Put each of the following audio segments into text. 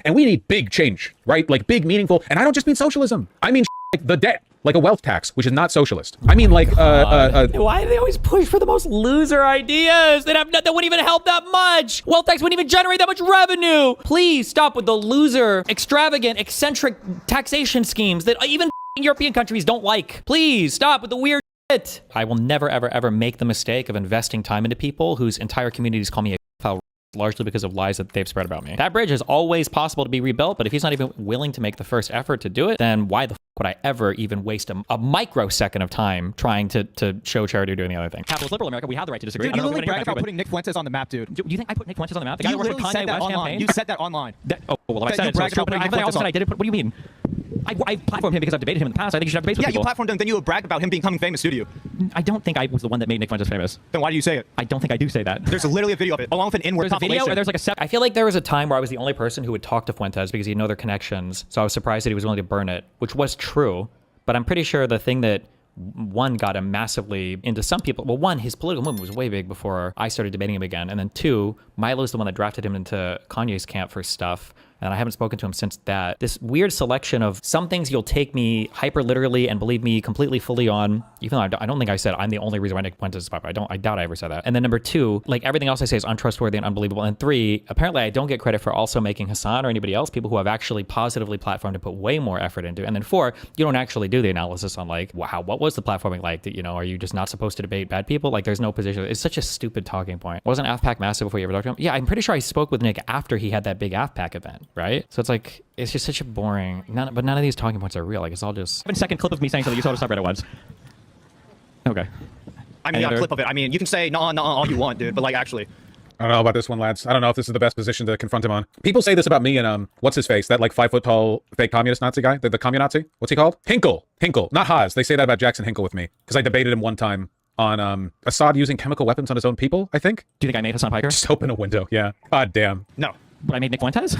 And we need big change, right? Like big, meaningful. And I don't just mean socialism. I mean like the debt, like a wealth tax, which is not socialist. I mean like, why do they always push for the most loser ideas that wouldn't even help that much? Wealth tax wouldn't even generate that much revenue. Please stop with the loser, extravagant, eccentric taxation schemes that even European countries don't like. Please stop with the weird shit. I will never, ever, ever make the mistake of investing time into people whose entire communities call me a foul, largely because of lies that they've spread about me. That bridge is always possible to be rebuilt, but if he's not even willing to make the first effort to do it, then why the would I ever even waste a microsecond of time trying to show charity or doing the other thing? Capitalist liberal America, we have the right to disagree. Dude, you literally bragged about putting Nick Fuentes on the map, dude. Do you think I put Nick Fuentes on the map? The guy You who works for literally said Kanye that West online. campaign? You said that online. Well, if I said you it, so it's bragged true, about but I putting Nick also Fuentes said I did it. What do you mean? I platformed him because I've debated him in the past. I think you should have debates with Yeah, people. you platformed him, then you bragged about him becoming famous, do you? I don't think I was the one that made Nick Fuentes famous. Then why do you say it? I don't think I do say that. There's literally a video of it, along with an inward There's a video, compilation. or there's like I feel like there was a time where I was the only person who would talk to Fuentes because he'd know their connections. So I was surprised that he was willing to burn it, which was true. But I'm pretty sure the thing that one got him massively into some people. Well, one, his political movement was way big before I started debating him again. And then two, Milo's the one that drafted him into Kanye's camp for stuff. And I haven't spoken to him since that. This weird selection of some things you'll take me hyper literally and believe me completely fully on, even though I don't think I said I'm the only reason why Nick Fuentes is popular. I doubt I ever said that. And then number two, like everything else I say is untrustworthy and unbelievable. And three, apparently I don't get credit for also making Hassan or anybody else, people who have actually positively platformed to put way more effort into. And then four, you don't actually do the analysis on like, wow, what was the platforming like? That, are you just not supposed to debate bad people? Like there's no position. It's such a stupid talking point. Wasn't AFPAC massive before you ever talked to him? Yeah, I'm pretty sure I spoke with Nick after he had that big AFPAC event, right? So it's like, it's just such a boring, but none of these talking points are real. Like it's all just. 7-second clip of me saying something you saw to subreddit webs. Okay. I mean, a clip of it. I mean, you can say nah all you want, dude, but like actually. I don't know about this one, lads. I don't know if this is the best position to confront him on. People say this about me and, what's his face? That like 5-foot-tall fake communist Nazi guy? The communazi? What's he called? Hinkle, not Haas. They say that about Jackson Hinkle with me. Because I debated him one time on, Assad using chemical weapons on his own people, I think. Do you think I made Hassan Piker? Just open a window, yeah. God damn. No. But I made Nick Fuentes?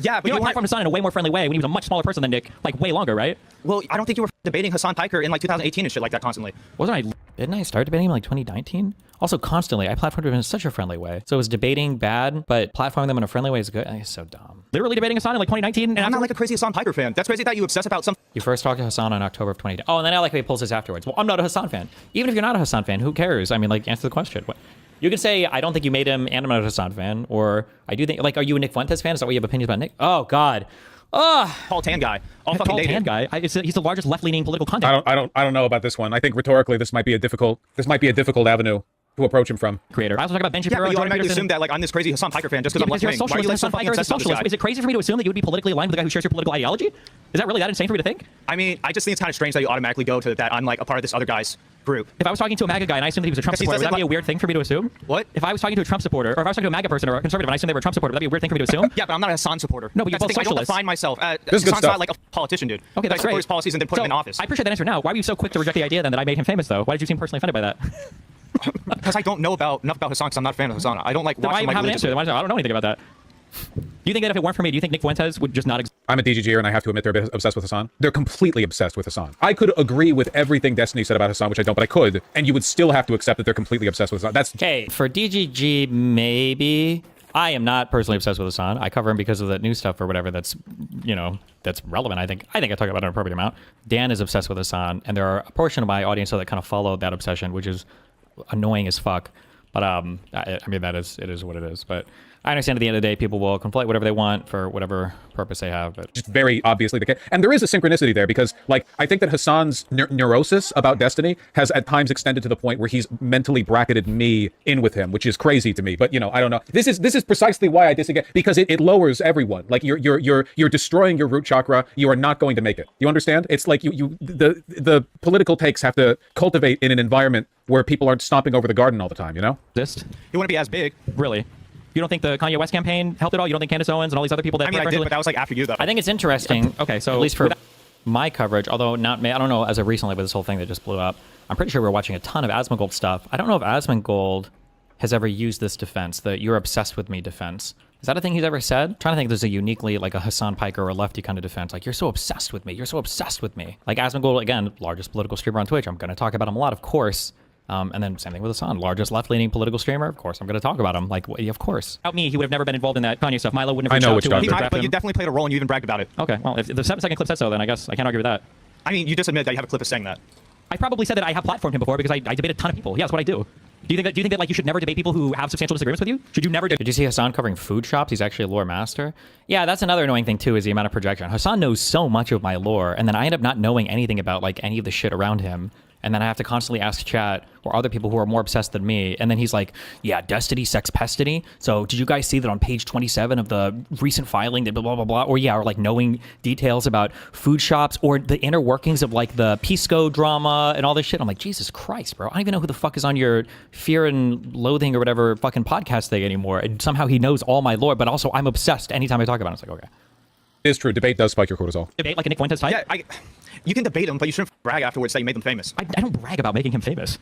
Yeah, but you know, I platformed Hassan in a way more friendly way when he was a much smaller person than Nick, like way longer, right? Well, I don't think you were debating Hassan Piker in like 2018 and shit like that constantly. Didn't I start debating him in like 2019? Also, constantly, I platformed him in such a friendly way. So it was debating bad, but platforming them in a friendly way is good. It's so dumb. Literally debating Hassan in like 2019. And I'm not like a crazy Hassan Piker fan. That's crazy that you obsess about some. You first talked to Hassan in October of 2020. Oh, and then I like how he pulls this afterwards. Well, I'm not a Hassan fan. Even if you're not a Hassan fan, who cares? I mean, like, answer the question. What? You can say, I don't think you made him, and I'm not a Hassan fan. Or I do think, like, are you a Nick Fuentes fan? Is that why you have opinions about Nick? Oh, God. Tall tan guy. Tall tan guy. He's the largest left-leaning political content. I don't know about this one. I think rhetorically this might be a difficult avenue to approach him from. Creator. I also talk about Ben Shapiro. Yeah, but you automatically assume that like I'm this crazy Hassan Piker fan just because I'm left wing. Why are you like so fucking obsessed with this guy? Is it crazy for me to assume that you would be politically aligned with the guy who shares your political ideology? Is that really that insane for me to think? I mean, I just think it's kind of strange that you automatically go to that I'm like a part of this other guy's group. If I was talking to a MAGA guy and I assumed that he was a Trump supporter, would that be a weird thing for me to assume? What? If I was talking to a Trump supporter, or if I was talking to a MAGA person or a conservative and I assumed they were a Trump supporter, would that be a weird thing for me to assume? Yeah, but I'm not a Hassan supporter. No, but you're both I don't socialists. define myself. This is good Hassan's stuff. not like a politician, dude. Okay, that's support great. his policies and then put him in office. I appreciate that answer now. Why were you so quick to reject the idea then that I made him famous, though? Why did you seem personally offended by that? Because I don't know enough about Hassan because I'm not a fan of Hassan. I don't like watch Why him even like have an answer? I don't know anything about that. Do you think that if it weren't for me, do you think Nick Fuentes would just not exist? I'm a DGGer and I have to admit they're a bit obsessed with Hassan. They're completely obsessed with Hassan. I could agree with everything Destiny said about Hassan, which I don't, but I could, and you would still have to accept that they're completely obsessed with Hassan. That's okay. For DGG, maybe. I am not personally obsessed with Hassan. I cover him because of the new stuff or whatever that's, that's relevant. I think I talk about it an appropriate amount. Dan is obsessed with Hassan, and there are a portion of my audience that kind of follow that obsession, which is annoying as fuck. But I mean, it is what it is. But I understand at the end of the day, people will conflate whatever they want for whatever purpose they have. But just very obviously the case. And there is a synchronicity there because, like, I think that Hassan's neurosis about Destiny has at times extended to the point where he's mentally bracketed me in with him, which is crazy to me. But, I don't know. This is precisely why I disagree, because it lowers everyone. Like, you're destroying your root chakra. You are not going to make it. You understand? It's like the political takes have to cultivate in an environment where people aren't stomping over the garden all the time, You want to be as big. Really? You don't think the Kanye West campaign helped at all? You don't think Candace Owens and all these other people that... I mean, I did, but that was like after you, though. I think it's interesting. Okay, so at least for my coverage, although not me, I don't know as of recently with this whole thing that just blew up, I'm pretty sure we're watching a ton of Asmongold stuff. I don't know if Asmongold has ever used this defense, the "you're obsessed with me" defense. Is that a thing he's ever said? I'm trying to think if there's a uniquely like a Hassan Piker or a lefty kind of defense. Like, you're so obsessed with me. You're so obsessed with me. Like Asmongold, again, largest political streamer on Twitch. I'm going to talk about him a lot, of course. And then same thing with Hassan, largest left-leaning political streamer. Of course, I'm going to talk about him. Like, of course. Without me, he would have never been involved in that Kanye stuff. Milo wouldn't have. I know which He doctor. might, but you definitely played a role and you even bragged about it. Okay, well, if the second clip said so, then I guess I can't argue with that. I mean, you just admitted that you have a clip of saying that. I probably said that I have platformed him before because I debate a ton of people. Yeah, that's what I do. Do you think that like you should never debate people who have substantial disagreements with you? Should you never? Did you see Hassan covering food shops? He's actually a lore master. Yeah, that's another annoying thing too, is the amount of projection. Hassan knows so much of my lore, and then I end up not knowing anything about like any of the shit around him. And then I have to constantly ask chat or other people who are more obsessed than me. And then he's like, yeah, Destiny, Sex Pestiny. So did you guys see that on page 27 of the recent filing that blah, blah, blah, blah? Or yeah, or like knowing details about food shops or the inner workings of like the Pisco drama and all this shit. I'm like, Jesus Christ, bro. I don't even know who the fuck is on your Fear and Loathing or whatever fucking podcast thing anymore. And somehow he knows all my lore, but also I'm obsessed anytime I talk about it. It's like, okay. It's true. Debate does spike your cortisol. Debate like a Nick Fuentes type? Yeah, you can debate him, but you shouldn't brag afterwards that you made them famous. I don't brag about making him famous.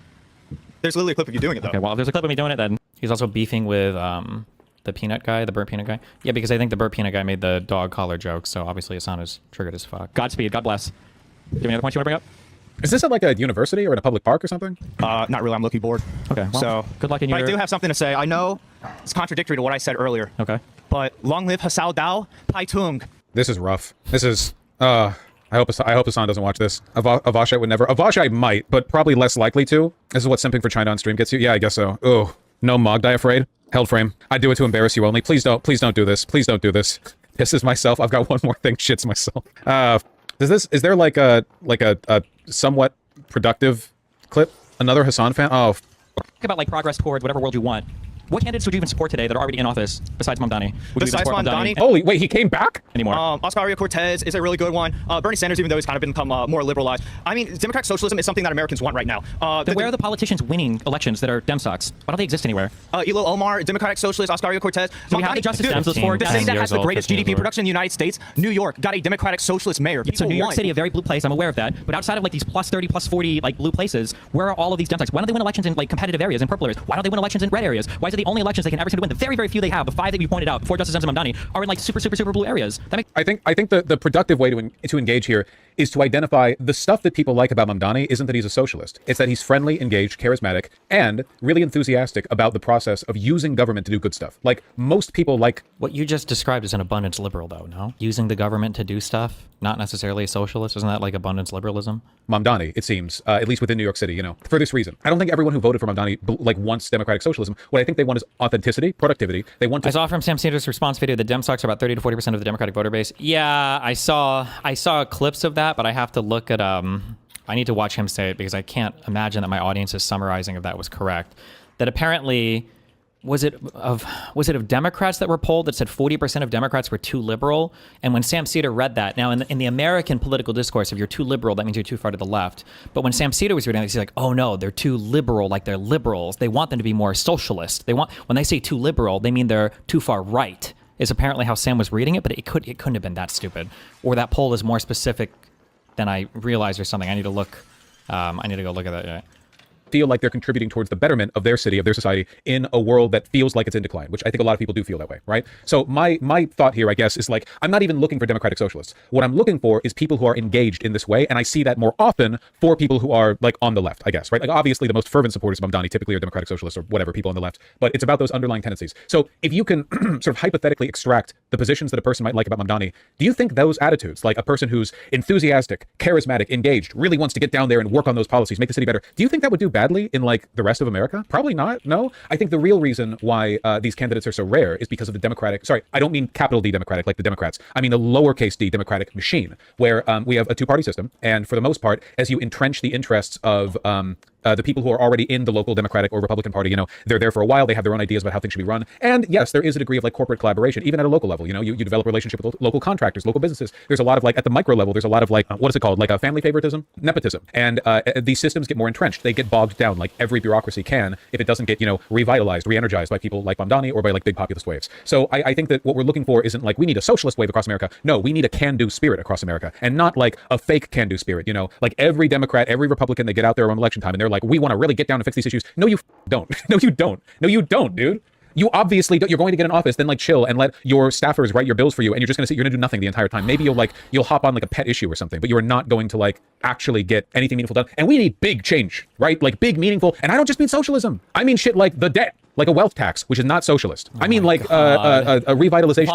There's literally a clip of you doing it, though. Okay, well, if there's a clip of me doing it, then he's also beefing with the peanut guy, the burnt peanut guy. Yeah, because I think the burnt peanut guy made the dog collar joke, so obviously Hassan is triggered as fuck. Godspeed, God bless. Do you have any other points you want to bring up? Is this at like a university or in a public park or something? Not really. I'm looking bored. Okay, well, so good luck in your... But I do have something to say. I know it's contradictory to what I said earlier. Okay. But long live Hasao Dao, Pai Tung. This is rough. This is, I hope Hassan doesn't watch this. Vaush I would never. Vaush I might, but probably less likely to. This is what simping for China on stream gets you. Yeah, I guess so. Oh, no Mogdai afraid. Held frame. I do it to embarrass you only. Please don't do this. Please don't do this. Pisses myself. I've got one more thing. Shits myself. Is there like a somewhat productive clip? Another Hassan fan? Oh. Talk about like progress towards whatever world you want. What candidates would you even support today that are already in office besides Mamdani? Besides Mamdani? Holy, wait, he came back? Anymore. Oscar Cortez is a really good one. Bernie Sanders, even though he's kind of become more liberalized. I mean, democratic socialism is something that Americans want right now. Then where are the politicians winning elections that are Dem stocks? Why don't they exist anywhere? Elo Omar, democratic socialist, Oscar Cortez. So we have the Justice Dems, those four the city that has the greatest GDP production in the United States, New York, got a democratic socialist mayor. Yeah, so New York City, a very blue place, I'm aware of that. But outside of like these plus 30, plus 40 like blue places, where are all of these Dem stocks? Why don't they win elections in like competitive areas, in purple areas? Why don't they win elections in red areas? Why is it the only elections they can ever seem to win? The very, very few they have, the five that we pointed out, before Justice Dems and Mamdani, are in like super, super, super blue areas. That makes... I think the productive way to engage here is to identify the stuff that people like about Mamdani isn't that he's a socialist. It's that he's friendly, engaged, charismatic, and really enthusiastic about the process of using government to do good stuff. Like, most people like... What you just described as an abundance liberal, though, no? Using the government to do stuff, not necessarily a socialist. Isn't that like abundance liberalism? Mamdani, it seems, at least within New York City, you know, for this reason. I don't think everyone who voted for Mamdani like wants democratic socialism. What I think they want is authenticity, productivity. They want to... I saw from Sam Sanders' response video that Dem stocks are about 30 to 40% of the Democratic voter base. Yeah, I saw clips of that, but I have to look at I need to watch him say it because I can't imagine that my audience's summarizing if that was correct. That apparently was it of Democrats that were polled that said 40% of Democrats were too liberal? And when Sam Seder read that, now in the American political discourse, if you're too liberal, that means you're too far to the left. But when Sam Seder was reading it, he's like, oh no, they're too liberal, like they're liberals. They want them to be more socialist. When they say too liberal, they mean they're too far right, is apparently how Sam was reading it, but it couldn't have been that stupid. Or that poll is more specific than I realized or something. I need to look, I need to go look at that. Yeah. Feel like they're contributing towards the betterment of their city, of their society, in a world that feels like it's in decline, which I think a lot of people do feel that way, right? So my thought here, I guess, is like, I'm not even looking for democratic socialists. What I'm looking for is people who are engaged in this way, and I see that more often for people who are like on the left, I guess, right? Like obviously the most fervent supporters of Mamdani typically are democratic socialists or whatever, people on the left, but it's about those underlying tendencies. So if you can sort of hypothetically extract the positions that a person might like about Mamdani, do you think those attitudes, like a person who's enthusiastic, charismatic, engaged, really wants to get down there and work on those policies, make the city better, do you think that would do badly in like the rest of America? Probably not. No. I think the real reason why these candidates are so rare is because of the Democratic, sorry, I don't mean capital D Democratic like the Democrats. I mean the lowercase d Democratic machine, where we have a two-party system. And for the most part, as you entrench the interests of the people who are already in the local Democratic or Republican Party, you know, they're there for a while, they have their own ideas about how things should be run. And yes, there is a degree of like corporate collaboration, even at a local level. You know, you develop a relationship with local contractors, local businesses. There's a lot of like, at the micro level, there's a lot of like, what is it called? Like a family favoritism, nepotism. And these systems get more entrenched. They get bogged down like every bureaucracy can if it doesn't get, you know, revitalized, re-energized by people like Mamdani or by like big populist waves. So I think that what we're looking for isn't like, we need a socialist wave across America. No, we need a can-do spirit across America, and not like a fake can-do spirit. You know, like every Democrat, every Republican, they get out there on election time and they're like, we want to really get down and fix these issues. No, you don't. No, you don't. No, you don't, dude. you obviously don't, you're going to get an office, then like chill and let your staffers write your bills for you, and you're just gonna sit, you're gonna do nothing the entire time. Maybe you'll hop on like a pet issue or something, but you are not going to like actually get anything meaningful done. And we need big change, right? Like big meaningful, and I don't just mean socialism. I mean shit like the debt, like a wealth tax, which is not socialist. I mean like a revitalization.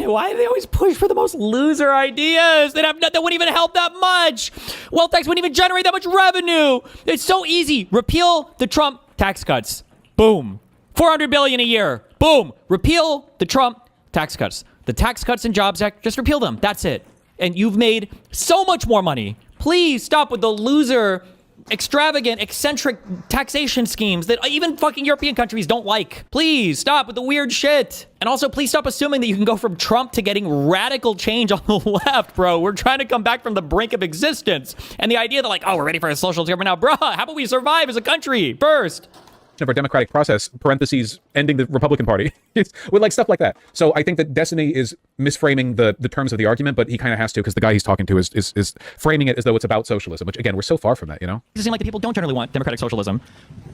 Why do they always push for the most loser ideas that wouldn't even help that much? Wealth tax wouldn't even generate that much revenue. It's so easy. Repeal the Trump tax cuts. Boom. 400 billion a year. Boom. Repeal the Trump tax cuts. The Tax Cuts and Jobs Act, just repeal them. That's it. And you've made so much more money. Please stop with the loser, extravagant, eccentric taxation schemes that even fucking European countries don't like. Please stop with the weird shit. And also, please stop assuming that you can go from Trump to getting radical change on the left, bro. We're trying to come back from the brink of existence. And the idea that like, oh, we're ready for a socialist government now. Bruh, how about we survive as a country first? Of our democratic process, parentheses, ending the Republican Party, with like stuff like that. So I think that Destiny is misframing the terms of the argument, but he kind of has to, because the guy he's talking to is framing it as though it's about socialism, which again, we're so far from that, you know? It seems like the people don't generally want democratic socialism.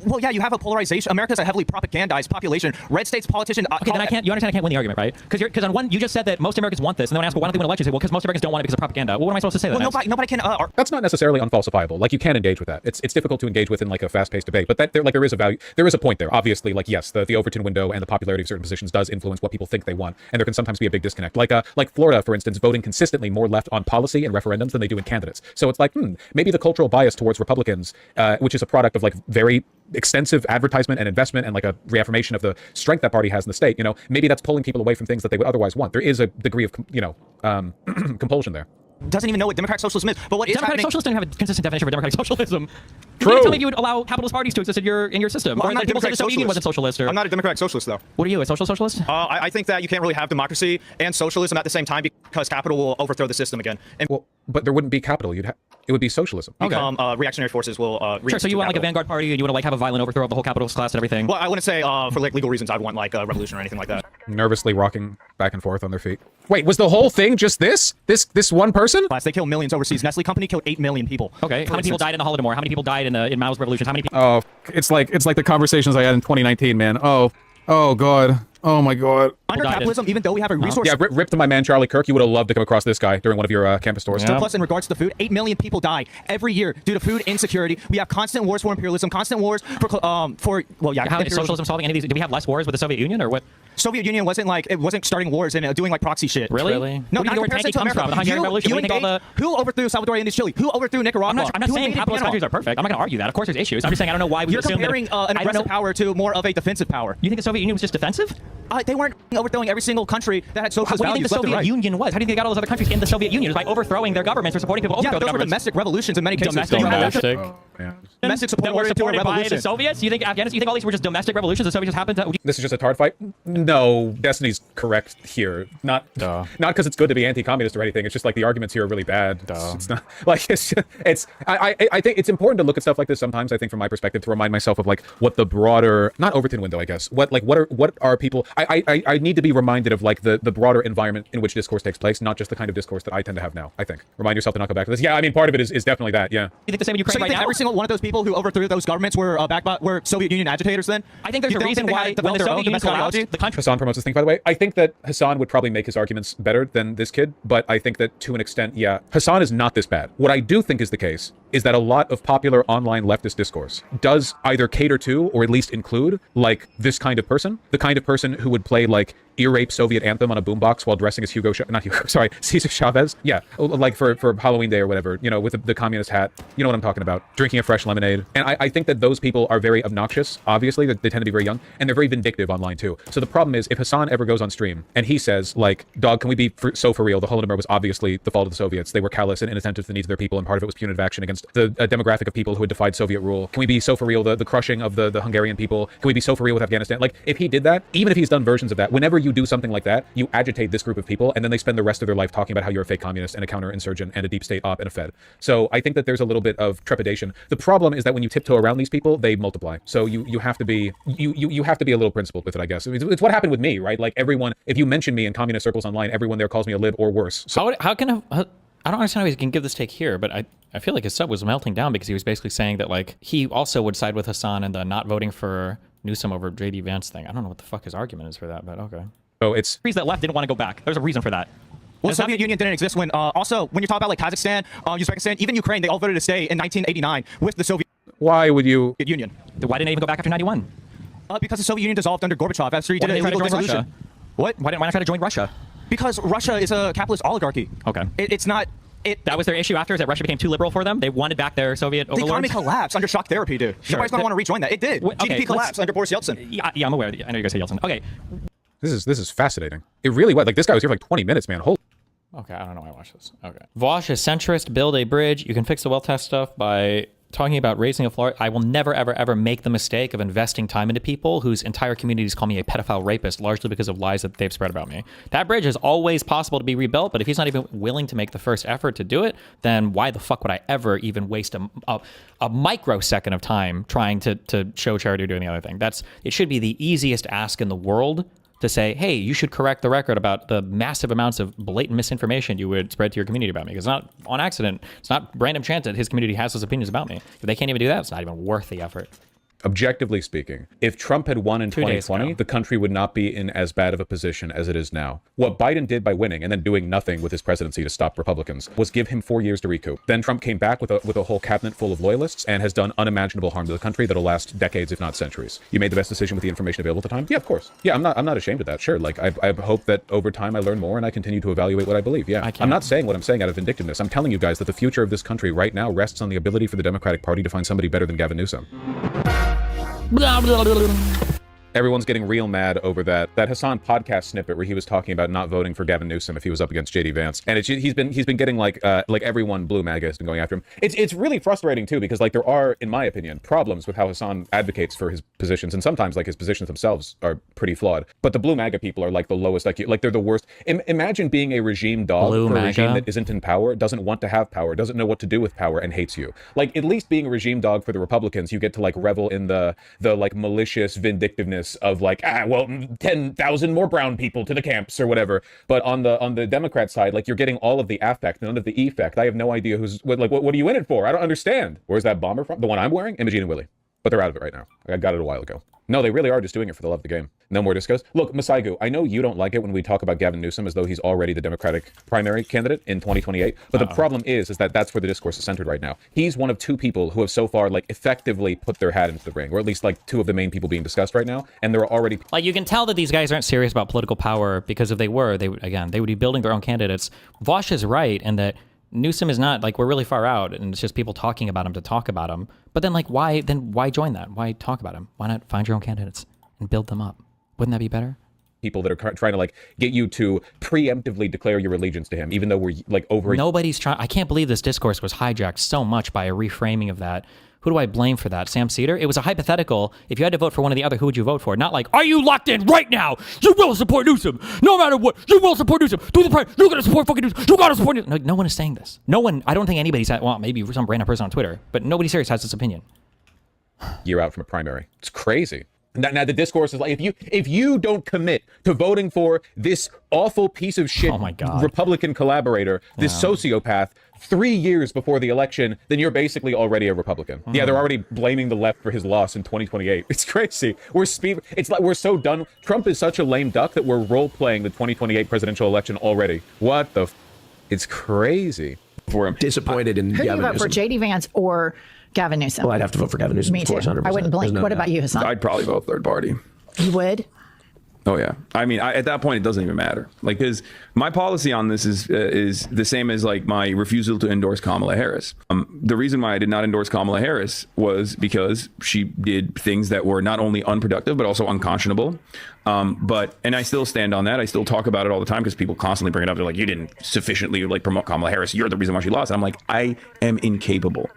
Well, yeah, you have a polarization. America's a heavily propagandized population. Red states politicians. Okay, then you understand I can't win the argument, right? Because on one, you just said that most Americans want this, and then when I asked, well, why don't they win elections? You say, well, because most Americans don't want it because of propaganda. Well, what am I supposed to say then? Well, nobody can. That's not necessarily unfalsifiable. Like you can engage with that. It's difficult to engage with in like a fast-paced debate, but there is a value. There is a point there. Obviously, like yes, the Overton window and the popularity of certain positions does influence what people think they want, and there can sometimes be a big disconnect. Like Florida, for instance, voting consistently more left on policy and referendums than they do in candidates. So it's like maybe the cultural bias towards Republicans, which is a product of like very extensive advertisement and investment and like a reaffirmation of the strength that party has in the state, you know, maybe that's pulling people away from things that they would otherwise want. There is a degree of compulsion there. Doesn't even know what democratic socialism is. But what democratic socialists don't have a consistent definition for democratic socialism. True. You can't tell me if you would allow capitalist parties to exist in your system. Well, or like people say the Soviet Union wasn't socialist. Or... I'm not a democratic socialist, though. What are you, a socialist? I think that you can't really have democracy and socialism at the same time because capital will overthrow the system again. And well, but there wouldn't be capital. It would be socialism. Become reactionary forces will. Sure. So you want like a vanguard party, and you want to like have a violent overthrow of the whole capitalist class and everything. Well, I wouldn't say for like legal reasons I want like a revolution or anything like that. Nervously rocking back and forth on their feet. Wait, was the whole thing just this one person? They kill millions overseas. Nestle company killed 8 million people. Okay. How many people died in the Holodomor? How many people died in Mao's revolutions? How many people? Oh, it's like the conversations I had in 2019, man. Oh God. Oh my God. Under capitalism, even though we have a resource. Yeah, rip to my man Charlie Kirk. You would have loved to come across this guy during one of your campus tours. Yeah. Plus, in regards to food, 8 million people die every year due to food insecurity. We have constant wars for imperialism, constant wars for How is socialism solving any of these? Do we have less wars with the Soviet Union or what? Soviet Union wasn't starting wars and doing like proxy shit. Really? No, where do you think tanking comes from? The Hungarian Revolution. Who overthrew Salvador and Chile? Who overthrew Nicaragua? I'm not saying capitalist countries are perfect. I'm not going to argue that. Of course, there's issues. I'm just saying I don't know why we assume that. You're comparing an aggressive power to more of a defensive power. You think the Soviet Union was just defensive? They weren't overthrowing every single country that had socialist values. What do you think the Soviet Union was? How do you think they got all those other countries in the Soviet Union? It was by overthrowing their governments or supporting people to overthrow those the were governments. domestic revolutions in many cases. Domestic support that were supported by revolution. the Soviets? You think Afghanistan? You think all these were just domestic revolutions? The Soviets just happened to... This is just a tard fight? No, Destiny's correct here. Not because it's good to be anti-communist or anything. It's just like the arguments here are really bad. It's not like I think it's important to look at stuff like this sometimes. I think from my perspective to remind myself of like what the broader, not Overton window, I guess. What are people? I need to be reminded of like the broader environment in which discourse takes place, not just the kind of discourse that I tend to have now. I think remind yourself to not go back to this. Yeah, I mean part of it is definitely that. Yeah. You think the same in Ukraine so you right think now? Every single one of those people who overthrew those governments were were Soviet Union agitators then? I think there's a reason why when the Soviet Union collapsed, the country. Hassan promotes this thing, by the way. I think that Hassan would probably make his arguments better than this kid, but I think that to an extent, yeah, Hassan is not this bad. What I do think is the case is that a lot of popular online leftist discourse does either cater to or at least include like this kind of person, the kind of person who would play like ear rape Soviet anthem on a boombox while dressing as Cesar Chavez. Yeah, like for Halloween Day or whatever, you know, with the communist hat. You know what I'm talking about. Drinking a fresh lemonade. And I think that those people are very obnoxious, obviously. They tend to be very young, and they're very vindictive online too. So the problem is, if Hassan ever goes on stream and he says, like, dog, can we be for real? The Holodomor was obviously the fault of the Soviets. They were callous and inattentive to the needs of their people, and part of it was punitive action against the demographic of people who had defied Soviet rule. Can we be so for real? The crushing of the Hungarian people. Can we be so for real with Afghanistan? Like, if he did that, even if he's done versions of that, whenever you do something like that, you agitate this group of people, and then they spend the rest of their life talking about how you're a fake communist and a counterinsurgent and a deep state op and a Fed. So I think that there's a little bit of trepidation. The problem is that when you tiptoe around these people, they multiply. So you have to be you have to be a little principled with it, I guess. It's what happened with me, right? Like everyone, if you mention me in communist circles online, everyone there calls me a lib or worse. So how can I don't understand how he can give this take here, but I feel like his sub was melting down because he was basically saying that like he also would side with Hassan in the not voting for Newsome over JD Vance thing. I don't know what the fuck his argument is for that, but okay. So it's That left didn't want to go back. There's a reason for that. Well, the Soviet Union didn't exist when, also, when you're talking about like Kazakhstan, Uzbekistan, even Ukraine, they all voted to stay in 1989 with the Soviet why would you? Union. Why didn't they even go back after 91? Because the Soviet Union dissolved under Gorbachev after he did an didn't they illegal try to join dissolution. Russia? What? Why not try to join Russia? Because Russia is a capitalist oligarchy. Okay. It's not... That was their issue after, is that Russia became too liberal for them? They wanted back their Soviet The economy overlords? collapsed under shock therapy, dude. Sure. Nobody's going to want to rejoin that. It did. Okay, GDP collapsed under Boris Yeltsin. Yeah, I'm aware. I know you guys say Yeltsin. Okay. This is fascinating. It really was. Like, this guy was here for like 20 minutes, man. Holy. Okay, I don't know why I watched this. Okay. Vaush is centrist, build a bridge. You can fix the well test stuff by talking about raising a floor. I will never, ever, ever make the mistake of investing time into people whose entire communities call me a pedophile rapist, largely because of lies that they've spread about me. That bridge is always possible to be rebuilt, but if he's not even willing to make the first effort to do it, then why the fuck would I ever even waste a microsecond of time trying to show charity or doing the other thing? It should be the easiest ask in the world to say, hey, you should correct the record about the massive amounts of blatant misinformation you would spread to your community about me. Because it's not on accident. It's not random chance that his community has those opinions about me. If they can't even do that, it's not even worth the effort. Objectively speaking, if Trump had won in 2020, ago. the country would not be in as bad of a position as it is now. What Biden did by winning and then doing nothing with his presidency to stop Republicans was give him 4 years to recoup. Then Trump came back with a whole cabinet full of loyalists and has done unimaginable harm to the country that'll last decades, if not centuries. You made the best decision with the information available at the time? Yeah, of course. Yeah, I'm not ashamed of that. Sure, like I hope that over time I learn more and I continue to evaluate what I believe. Yeah, I'm not saying what I'm saying out of vindictiveness. I'm telling you guys that the future of this country right now rests on the ability for the Democratic Party to find somebody better than Gavin Newsom. Blah, blah, blah, blah. Everyone's getting real mad over that Hassan podcast snippet where he was talking about not voting for Gavin Newsom if he was up against JD Vance, and he's been getting like everyone blue MAGA has been going after him. It's really frustrating too, because like there are, in my opinion, problems with how Hassan advocates for his positions, and sometimes like his positions themselves are pretty flawed. But the blue MAGA people are like the lowest, like they're the worst. Imagine being a regime dog Blue for a MAGA? regime that isn't in power, doesn't want to have power, doesn't know what to do with power, and hates you. Like at least being a regime dog for the Republicans, you get to like revel in the like malicious vindictiveness of like, well, 10,000 more brown people to the camps or whatever. But on the Democrat side, like you're getting all of the affect, none of the effect. I have no idea what are you in it for? I don't understand. Where's that bomber from? The one I'm wearing? Imogene and Willie. But they're out of it right now. I got it a while ago. No, they really are just doing it for the love of the game. No more discos. Look, Masaigu, I know you don't like it when we talk about Gavin Newsom as though he's already the Democratic primary candidate in 2028. But the problem is that that's where the discourse is centered right now. He's one of two people who have so far like effectively put their hat into the ring, or at least like two of the main people being discussed right now. And there are already Like, you can tell that these guys aren't serious about political power, because if they were, they would be building their own candidates. Vaush is right in that Newsom is not, like, we're really far out and it's just people talking about him to talk about him. But then, like, why join that? Why talk about him? Why not find your own candidates and build them up? Wouldn't that be better? people that are trying to like get you to preemptively declare your allegiance to him, even though we're like over. Nobody's trying. I can't believe this discourse was hijacked so much by a reframing of that. Who do I blame for that? Sam Cedar? It was a hypothetical. If you had to vote for one or the other, who would you vote for? Not like, are you locked in right now? You will support Newsom. No matter what, you will support Newsom. Do the price. You're going to support fucking Newsom. You got to support Newsom. No one is saying this. No one, I don't think anybody's at, well, maybe some random person on Twitter, but nobody serious has this opinion. Year out from a primary. It's crazy. Now the discourse is like, if you don't commit to voting for this awful piece of shit Oh my God. Republican collaborator, this sociopath, 3 years before the election, then you're basically already a Republican. Yeah, they're already blaming the left for his loss in 2028. It's crazy. It's like we're so done. Trump is such a lame duck that we're role playing the 2028 presidential election already. What the? It's crazy. For him. Disappointed in Who do you Gavin vote Newsom. for, J.D. Vance or Gavin Newsom? Well, I'd have to vote for Gavin Newsom. Me of too. course, 100%. I wouldn't blink. There's no What doubt. about you, Hassan? I'd probably vote third party. You would? Oh yeah. I mean, at that point, it doesn't even matter. Like, because my policy on this is the same as like my refusal to endorse Kamala Harris. The reason why I did not endorse Kamala Harris was because she did things that were not only unproductive but also unconscionable. And I still stand on that. I still talk about it all the time because people constantly bring it up. They're like, you didn't sufficiently like promote Kamala Harris. You're the reason why she lost. And I'm like, I am incapable.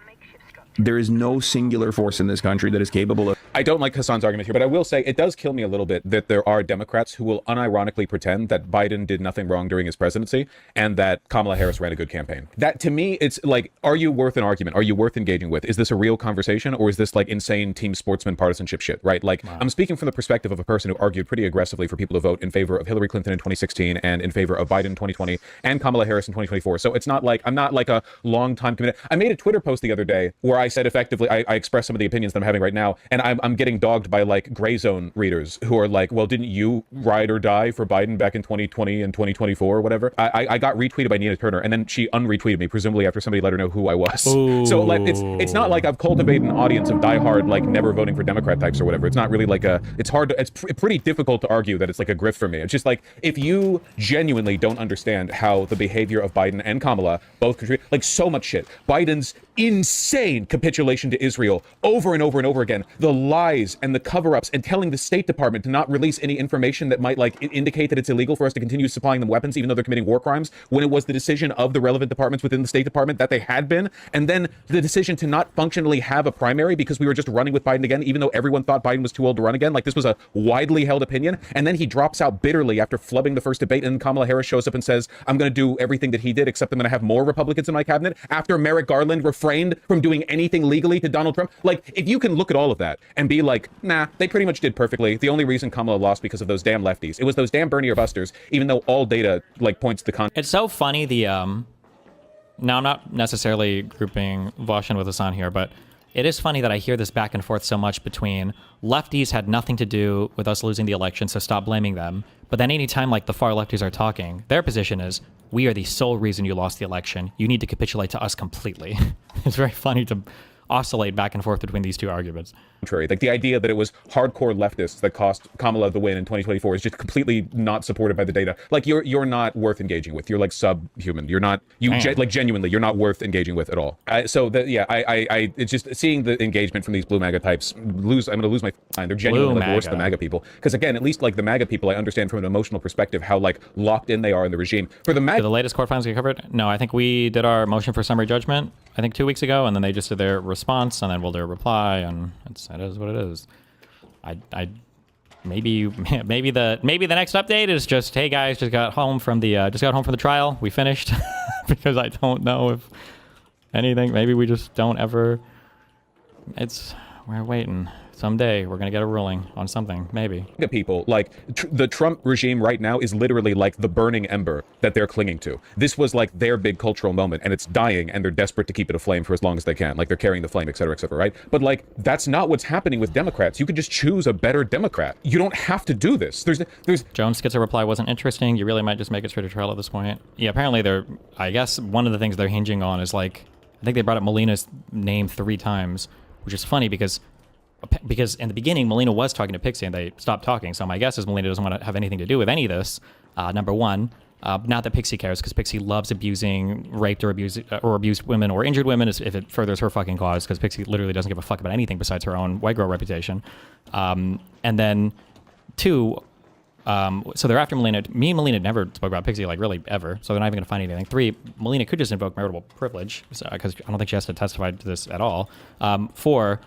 There is no singular force in this country that is capable of. I don't like Hassan's argument here, but I will say it does kill me a little bit that there are Democrats who will unironically pretend that Biden did nothing wrong during his presidency and that Kamala Harris ran a good campaign. That, to me, it's like, are you worth an argument? Are you worth engaging with? Is this a real conversation, or is this like insane team sportsman partisanship shit, right? Like, wow. I'm speaking from the perspective of a person who argued pretty aggressively for people to vote in favor of Hillary Clinton in 2016 and in favor of Biden in 2020 and Kamala Harris in 2024. So it's not like, I'm not like a long time committed. I made a Twitter post the other day where I said effectively, I expressed some of the opinions that I'm having right now, and I'm I'm getting dogged by like gray zone readers who are like, well, didn't you ride or die for Biden back in 2020 and 2024 or whatever? I got retweeted by Nina Turner, and then she unretweeted me, presumably after somebody let her know who I was. Ooh. So like it's not like I've cultivated an audience of diehard like never voting for Democrat types or whatever. It's not really like it's hard to, pretty difficult to argue that it's like a grift for me. It's just like, if you genuinely don't understand how the behavior of Biden and Kamala both contribute, like so much shit. Biden's insane capitulation to Israel over and over and over again, the lies and the cover-ups, and telling the State Department to not release any information that might like indicate that it's illegal for us to continue supplying them weapons even though they're committing war crimes, when it was the decision of the relevant departments within the State Department that they had been. And then the decision to not functionally have a primary because we were just running with Biden again, even though everyone thought Biden was too old to run again. Like, this was a widely held opinion. And then he drops out bitterly after flubbing the first debate, and Kamala Harris shows up and says, I'm going to do everything that he did, except I'm going to have more Republicans in my cabinet, after Merrick Garland refrained from doing anything legally to Donald Trump. Like, if you can look at all of that and be like, nah, they pretty much did perfectly. The only reason Kamala lost because of those damn lefties. It was those damn Bernie or busters, even though all data like points to the It's so funny, now I'm not necessarily grouping Vaush in with Hassan here, but it is funny that I hear this back and forth so much between lefties had nothing to do with us losing the election, so stop blaming them. But then anytime like the far lefties are talking, their position is, we are the sole reason you lost the election. You need to capitulate to us completely. It's very funny to oscillate back and forth between these two arguments. Like, the idea that it was hardcore leftists that cost Kamala the win in 2024 is just completely not supported by the data. Like, you're not worth engaging with. You're like subhuman. You're not, like genuinely, you're not worth engaging with at all. So it's just seeing the engagement from these blue MAGA types I'm going to lose my mind. They're genuinely like worse than MAGA people. Because again, at least like the MAGA people, I understand from an emotional perspective how like locked in they are in the regime. For the MAGA, Did the latest court filings get covered? No, I think we did our motion for summary judgment, I think 2 weeks ago, and then they just did their response, and then we'll do a reply, and it is what it is. Maybe the next update is just, hey guys, just got home from the trial. We finished. Because I don't know if anything. Maybe we just don't ever. We're waiting. Someday we're gonna get a ruling on something. Maybe. People like the Trump regime right now is literally like the burning ember that they're clinging to. This was like their big cultural moment, and it's dying, and they're desperate to keep it aflame for as long as they can. Like, they're carrying the flame, et cetera, right? But like, that's not what's happening with Democrats. You could just choose a better Democrat. You don't have to do this. There's Jones gets a reply wasn't interesting. You really might just make it straight to trial at this point. Yeah, apparently I guess one of the things they're hinging on is like, I think they brought up Melina's name 3 times, which is funny because in the beginning, Melina was talking to Pixie and they stopped talking. So my guess is Melina doesn't want to have anything to do with any of this. Number one, not that Pixie cares, because Pixie loves abusing raped or abused women or injured women if it furthers her fucking cause, because Pixie literally doesn't give a fuck about anything besides her own white girl reputation. And then 2, so they're after Melina. Me and Melina never spoke about Pixie, like, really ever, so they're not even going to find anything. 3, Melina could just invoke marital privilege, because I don't think she has to testify to this at all. 4,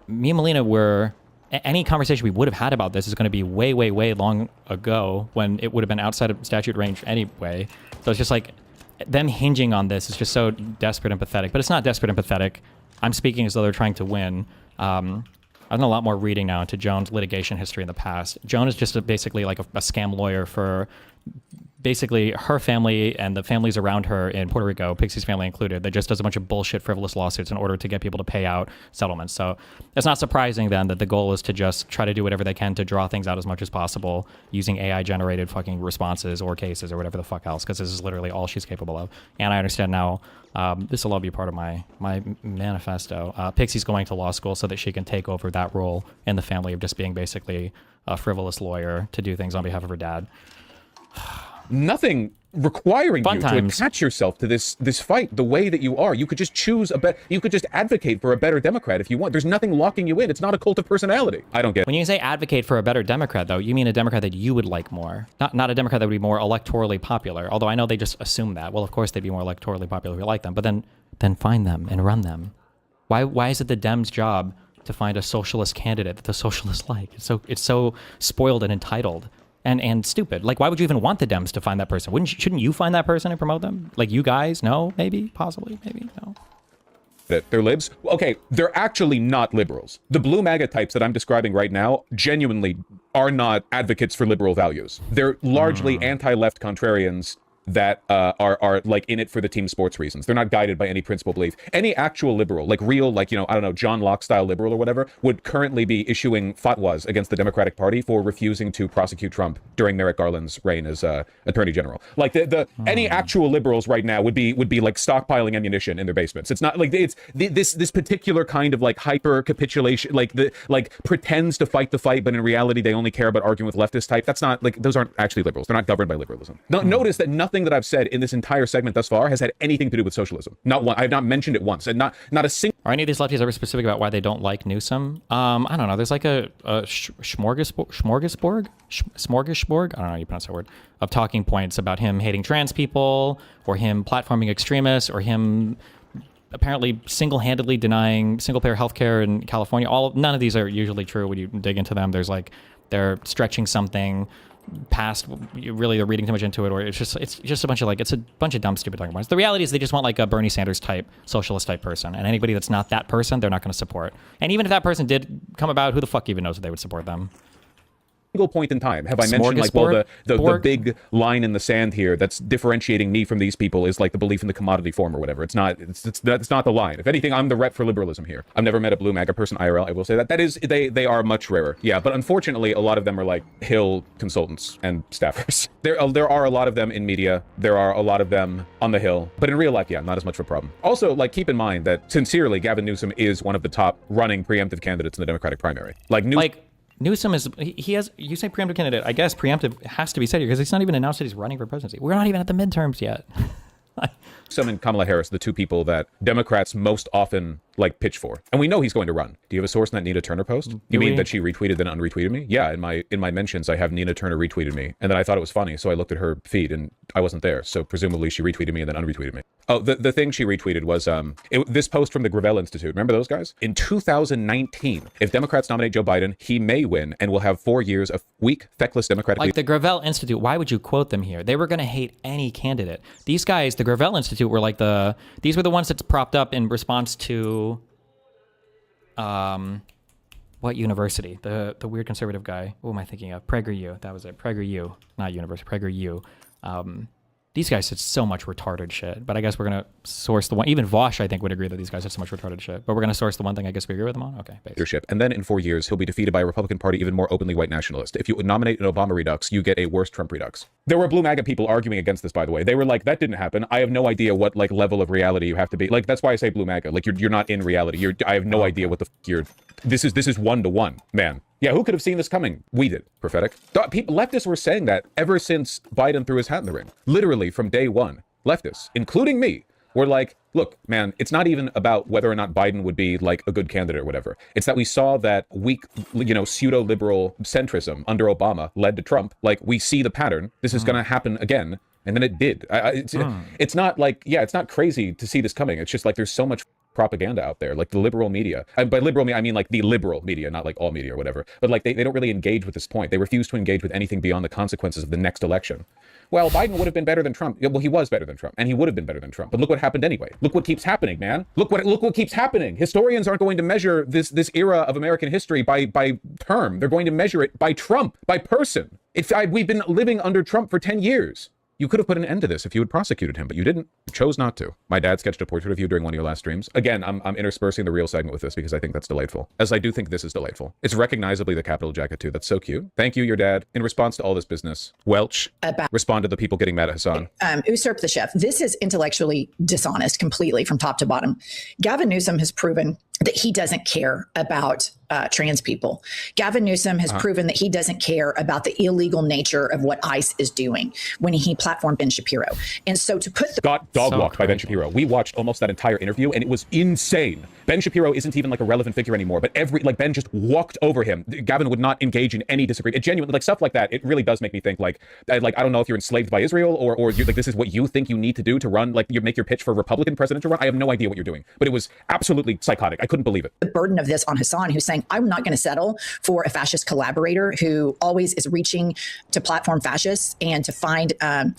me and Melina any conversation we would have had about this is going to be way, way, way long ago, when it would have been outside of statute range anyway. So it's just like, them hinging on this is just so desperate and pathetic. But it's not desperate and pathetic. I'm speaking as though they're trying to win. I've done a lot more reading now into Jones' litigation history in the past. Joan is just basically like a scam lawyer for basically her family and the families around her in Puerto Rico, Pixie's family included, that just does a bunch of bullshit, frivolous lawsuits in order to get people to pay out settlements. So it's not surprising then that the goal is to just try to do whatever they can to draw things out as much as possible using AI-generated fucking responses or cases or whatever the fuck else, because this is literally all she's capable of. And I understand now, this will all be part of my manifesto. Pixie's going to law school so that she can take over that role in the family of just being basically a frivolous lawyer to do things on behalf of her dad. Nothing requiring Fun you times. to attach yourself to this fight the way that you are. You could just choose you could just advocate for a better Democrat if you want. There's nothing locking you in. It's not a cult of personality. I don't get it. When you say advocate for a better Democrat, though, you mean a Democrat that you would like more, not a Democrat that would be more electorally popular. Although I know they just assume that. Well, of course they'd be more electorally popular if you like them, but then find them and run them. Why is it the Dems' job to find a socialist candidate that the socialists like? It's so spoiled and entitled. And stupid. Like, why would you even want the Dems to find that person? Shouldn't you find that person and promote them? Like, you guys? No? Maybe? Possibly? Maybe? No? That they're libs? Okay, they're actually not liberals. The blue MAGA types that I'm describing right now genuinely are not advocates for liberal values. They're largely anti-left contrarians that are like in it for the team sports reasons. They're not guided by any principal belief. Any actual liberal, like real, like, you know, I don't know, John Locke style liberal or whatever, would currently be issuing fatwas against the Democratic Party for refusing to prosecute Trump during Merrick Garland's reign as Attorney General. Like any actual liberals right now would be like stockpiling ammunition in their basements. It's not like it's this particular kind of like hyper capitulation, like pretends to fight the fight, but in reality they only care about arguing with leftist type. That's not like, those aren't actually liberals. They're not governed by liberalism. Notice that nothing that I've said in this entire segment thus far has had anything to do with socialism. Not one. I've not mentioned it once, and not a single. Are any of these lefties ever specific about why they don't like Newsome? I don't know. There's like a smorgasbord. I don't know how you pronounce that word. Of talking points about him hating trans people, or him platforming extremists, or him apparently single-handedly denying single-payer healthcare in California. None of these are usually true when you dig into them. There's like they're stretching something past, really they're reading too much into it, or it's just a bunch of like, it's a bunch of dumb stupid talking points. The reality is they just want like a Bernie Sanders type socialist type person, and anybody that's not that person they're not going to support. And even if that person did come about, who the fuck even knows if they would support them? Single point in time have I mentioned like, well, the big line in the sand here that's differentiating me from these people is like the belief in the commodity form or whatever. It's not the line. If anything, I'm the rep for liberalism here. I've never met a blue MAGA person IRL. I will say that is they are much rarer. Yeah, but unfortunately a lot of them are like Hill consultants and staffers. There are a lot of them in media. There are a lot of them on the Hill, but in real life, yeah, not as much of a problem. Also, like, keep in mind that sincerely Gavin Newsom is one of the top running preemptive candidates in the Democratic primary. Newsom is, he has, you say preemptive candidate, I guess preemptive has to be said here because he's not even announced that he's running for presidency. We're not even at the midterms yet. Newsom and Kamala Harris, the two people that Democrats most often like pitch for. And we know he's going to run. Do you have a source in that Nina Turner post? You mean that she retweeted then unretweeted me? Yeah, in my mentions I have Nina Turner retweeted me, and then I thought it was funny, so I looked at her feed and I wasn't there. So presumably she retweeted me and then unretweeted me. Oh, the thing she retweeted was this post from the Gravel Institute. Remember those guys? In 2019, if Democrats nominate Joe Biden, he may win and will have 4 years of weak, feckless Democratic. Like the Gravel Institute, why would you quote them here? They were going to hate any candidate. These guys, the Gravel Institute, were like these were the ones that's propped up in response to what university? The weird conservative guy. What am I thinking of? PragerU. That was it. PragerU, not university. PragerU. These guys said so much retarded shit, but I guess we're going to source the one. Even Vaush, I think, would agree that these guys said so much retarded shit, but we're going to source the one thing I guess we agree with them on? Okay. Leadership. And then in 4 years, he'll be defeated by a Republican Party even more openly white nationalist. If you nominate an Obama redux, you get a worse Trump redux. There were blue MAGA people arguing against this, by the way. They were like, that didn't happen. I have no idea what like level of reality you have to be. Like, that's why I say blue MAGA. Like, you're not in reality. I have no idea what the this is 1-to-1, man. Yeah, who could have seen this coming? We did. Prophetic. Leftists were saying that ever since Biden threw his hat in the ring. Literally from day one. Leftists, including me, were like, look, man, it's not even about whether or not Biden would be like a good candidate or whatever. It's that we saw that weak, pseudo-liberal centrism under Obama led to Trump. Like, we see the pattern. This is going to happen again. And then it did. It's not like, yeah, it's not crazy to see this coming. It's just like there's so much propaganda out there, like the liberal media. By liberal media, I mean like the liberal media, not like all media or whatever. But like they don't really engage with this point. They refuse to engage with anything beyond the consequences of the next election. Well, Biden would have been better than Trump. Well, he was better than Trump, and he would have been better than Trump. But look what happened anyway. Look what keeps happening, man. Look what keeps happening. Historians aren't going to measure this era of American history by term. They're going to measure it by Trump, by person. We've been living under Trump for 10 years. You could have put an end to this if you had prosecuted him, but you didn't. You chose not to. My dad sketched a portrait of you during one of your last streams. Again, I'm interspersing the real segment with this because I think that's delightful. As I do think this is delightful. It's recognizably the Capitol jacket too. That's so cute. Thank you, your dad. In response to all this business, Welch responded to the people getting mad at Hassan. Usurp the chef. This is intellectually dishonest completely from top to bottom. Gavin Newsom has proven that he doesn't care about trans people. Gavin Newsom has proven that he doesn't care about the illegal nature of what ICE is doing when he platformed Ben Shapiro. And so to put the got dog walked by Ben Shapiro. We watched almost that entire interview and it was insane. Ben Shapiro isn't even like a relevant figure anymore, but Ben just walked over him. Gavin would not engage in any disagreement. It genuinely, like stuff like that, it really does make me think like I don't know if you're enslaved by Israel or you're like, this is what you think you need to do to run, like you make your pitch for a Republican presidential run. I have no idea what you're doing, but it was absolutely psychotic. I couldn't believe it. The burden of this on Hassan, who's saying, I'm not going to settle for a fascist collaborator who always is reaching to platform fascists and to find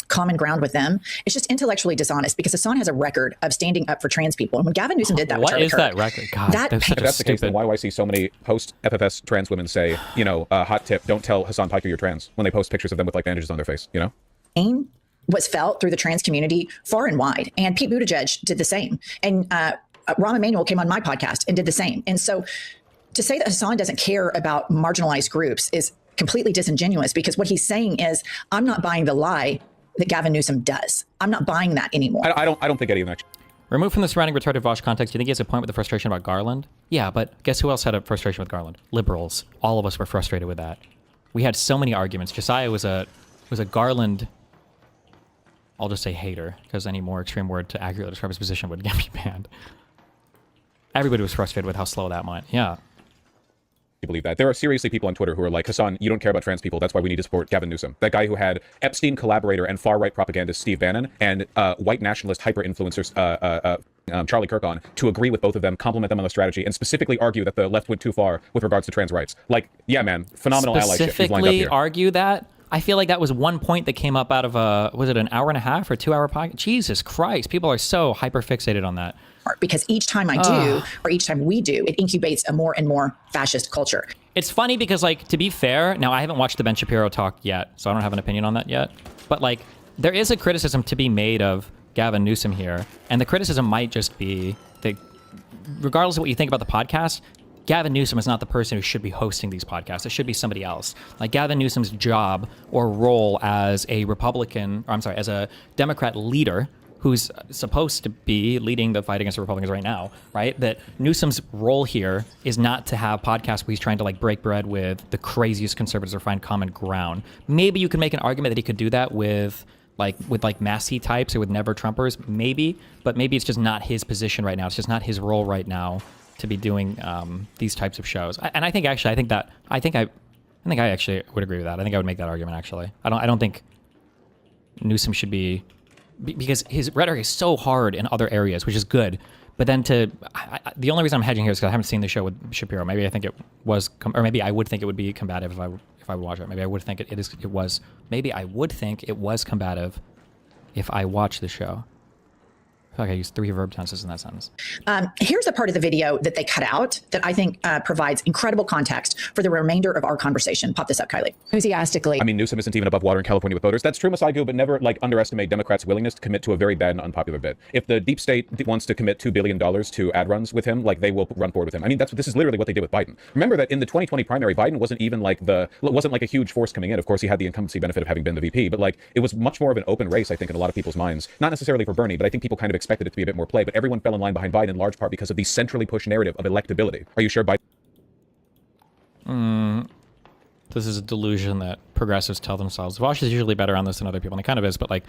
common ground with them. It's just intellectually dishonest because Hassan has a record of standing up for trans people. And when Gavin Newsom did that, what is that record? God, if that's the case, then why do I see so many post-FFS trans women say, hot tip, don't tell Hassan Piker you're trans when they post pictures of them with like bandages on their face, was felt through the trans community far and wide. And Pete Buttigieg did the same. And Rahm Emanuel came on my podcast and did the same. And so to say that Hassan doesn't care about marginalized groups is completely disingenuous, because what he's saying is, I'm not buying the lie that Gavin Newsom does. I'm not buying that anymore. I don't think any of that. Removed from the surrounding retarded Vaush context, do you think he has a point with the frustration about Garland? Yeah, but guess who else had a frustration with Garland? Liberals. All of us were frustrated with that. We had so many arguments. Josiah was a Garland, I'll just say hater, because any more extreme word to accurately describe his position would get me banned. Everybody was frustrated with how slow that went. Yeah. Believe that. There are seriously people on Twitter who are like, Hassan, you don't care about trans people. That's why we need to support Gavin Newsom. That guy who had Epstein collaborator and far-right propagandist Steve Bannon and white nationalist hyper-influencers Charlie Kirk on to agree with both of them, compliment them on the strategy, and specifically argue that the left went too far with regards to trans rights. Like, yeah, man, phenomenal allyship you've lined up Specifically here. argue that? I feel like that was one point that came up out of was it an hour and a half or 2 hour podcast? Jesus Christ, people are so hyper-fixated on that. Because each time I do, or each time we do, it incubates a more and more fascist culture. It's funny because, like, to be fair, now I haven't watched the Ben Shapiro talk yet, so I don't have an opinion on that yet. But, like, there is a criticism to be made of Gavin Newsom here, and the criticism might just be that, regardless of what you think about the podcast, Gavin Newsom is not the person who should be hosting these podcasts. It should be somebody else. Like, Gavin Newsom's job or role as a Republican, or I'm sorry, as a Democrat leader who's supposed to be leading the fight against the Republicans right now, right? That Newsom's role here is not to have podcasts where he's trying to, like, break bread with the craziest conservatives or find common ground. Maybe you could make an argument that he could do that with Massey types or with never Trumpers, maybe, but maybe it's just not his position right now. It's just not his role right now to be doing these types of shows. And I think I actually would agree with that. I think I would make that argument, actually. I don't think Newsom should be, because his rhetoric is so hard in other areas, which is good. But then the only reason I'm hedging here is because I haven't seen the show with Shapiro. Maybe I think it was, or maybe I would think it would be combative if I would watch it. Maybe I would think it was. Maybe I would think it was combative if I watched the show. I feel like I used 3 verb tenses in that sentence. Here's a part of the video that they cut out that I think provides incredible context for the remainder of our conversation. Pop this up, Kylie. Enthusiastically. I mean, Newsom isn't even above water in California with voters. That's true, Masaigu, but never, like, underestimate Democrats' willingness to commit to a very bad and unpopular bid. If the deep state wants to commit $2 billion to ad runs with him, like, they will run forward with him. I mean, this is literally what they did with Biden. Remember that in the 2020 primary, Biden wasn't even wasn't like a huge force coming in. Of course, he had the incumbency benefit of having been the VP, but, like, it was much more of an open race, I think, in a lot of people's minds. Not necessarily for Bernie, but I think people kind of expected it to be a bit more play. But everyone fell in line behind Biden in large part because of the centrally pushed narrative of electability. Are you sure Biden? This is a delusion that progressives tell themselves. Vaush is usually better on this than other people, and it kind of is. But, like,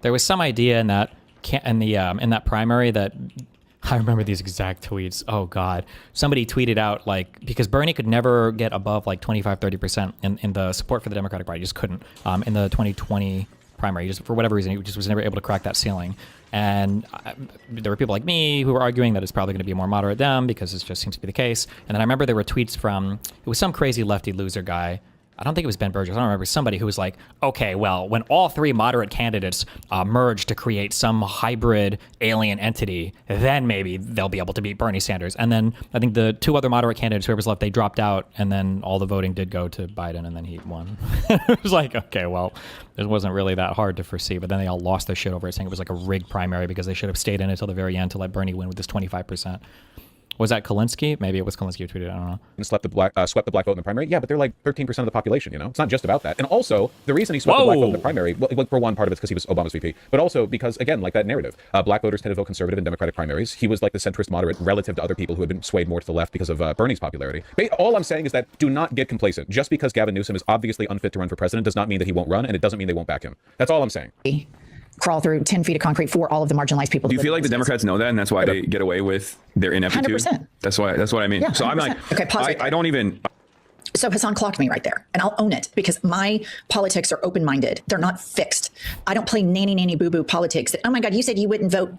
there was some idea in that primary that I remember these exact tweets. Oh God, somebody tweeted out, like, because Bernie could never get above like 25-30% in the support for the Democratic Party, he just couldn't in the 2020 primary. Just for whatever reason, he just was never able to crack that ceiling. And there were people like me who were arguing that it's probably going to be a more moderate Dem because it just seems to be the case. And then I remember there were tweets from, it was some crazy lefty loser guy. I don't think it was Ben Burgess. I don't remember. Somebody who was like, okay, well, when all 3 moderate candidates merge to create some hybrid alien entity, then maybe they'll be able to beat Bernie Sanders. And then I think the 2 other moderate candidates, whoever's left, they dropped out, and then all the voting did go to Biden, and then he won. It was like, okay, well, it wasn't really that hard to foresee. But then they all lost their shit over it, saying it was like a rigged primary because they should have stayed in until the very end to let Bernie win with this 25%. Was that Kalinsky? Maybe it was Kalinsky who tweeted it. I don't know. And swept the black vote in the primary. Yeah, but they're like 13% of the population. You know, it's not just about that. And also, the reason he swept the black vote in the primary, well, for one part of it's because he was Obama's VP, but also because, again, like that narrative, black voters tend to vote conservative in Democratic primaries. He was like the centrist moderate relative to other people who had been swayed more to the left because of Bernie's popularity. All I'm saying is that do not get complacent. Just because Gavin Newsom is obviously unfit to run for president does not mean that he won't run, and it doesn't mean they won't back him. That's all I'm saying. Crawl through 10 feet of concrete for all of the marginalized people. Do you feel like the Democrats know that, and that's why they get away with their ineptitude? 100%. That's what I mean. Yeah, so I'm like, okay, pause right I don't even. So Hassan clocked me right there, and I'll own it because my politics are open-minded. They're not fixed. I don't play nanny boo-boo politics that, oh my God, you said you would vote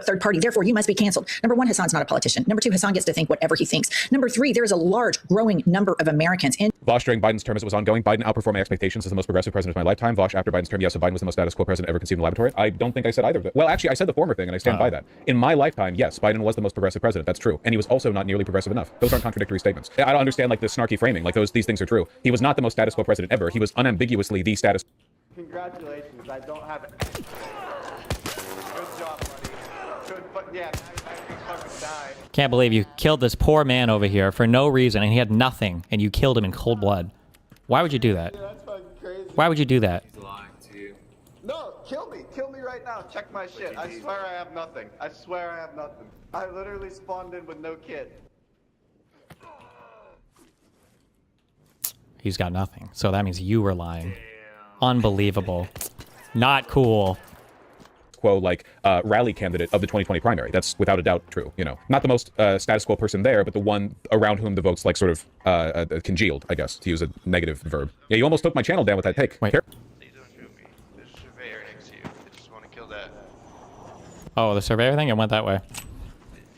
third party, therefore you must be canceled. Number 1, Hassan's not a politician. Number 2, Hassan gets to think whatever he thinks. Number 3, there is a large growing number of Americans in Vaush during Biden's term as it was ongoing. Biden outperformed my expectations as the most progressive president of my lifetime. Vaush after Biden's term, yes, so Biden was the most status quo president ever conceived in the laboratory. I don't think I said either of it. Well, actually, I said the former thing, and I stand by that. In my lifetime, yes, Biden was the most progressive president. That's true. And he was also not nearly progressive enough. Those aren't contradictory statements. I don't understand like the snarky framing. Like these things are true. He was not the most status quo president ever. He was unambiguously the status. Congratulations, I don't have it. Good job, buddy. Good, but yeah, now you fucking die. Can't believe you killed this poor man over here for no reason, and he had nothing, and you killed him in cold blood. Why would you do that? Yeah, that's fucking crazy. Why would you do that? He's lying to you. No, kill me right now. Check my shit. I swear I have nothing. I swear I have nothing. I literally spawned in with no kit. He's got nothing. So that means you were lying. Unbelievable. Not cool. Quo like rally candidate of the 2020 primary. That's without a doubt true. You know, not the most status quo person there, but the one around whom the votes like sort of congealed, I guess, to use a negative verb. Yeah, you almost took my channel down with that take. Wait. Please don't shoot me. There's a surveyor next to you. I just want to kill that. Oh, the surveyor thing? It went that way.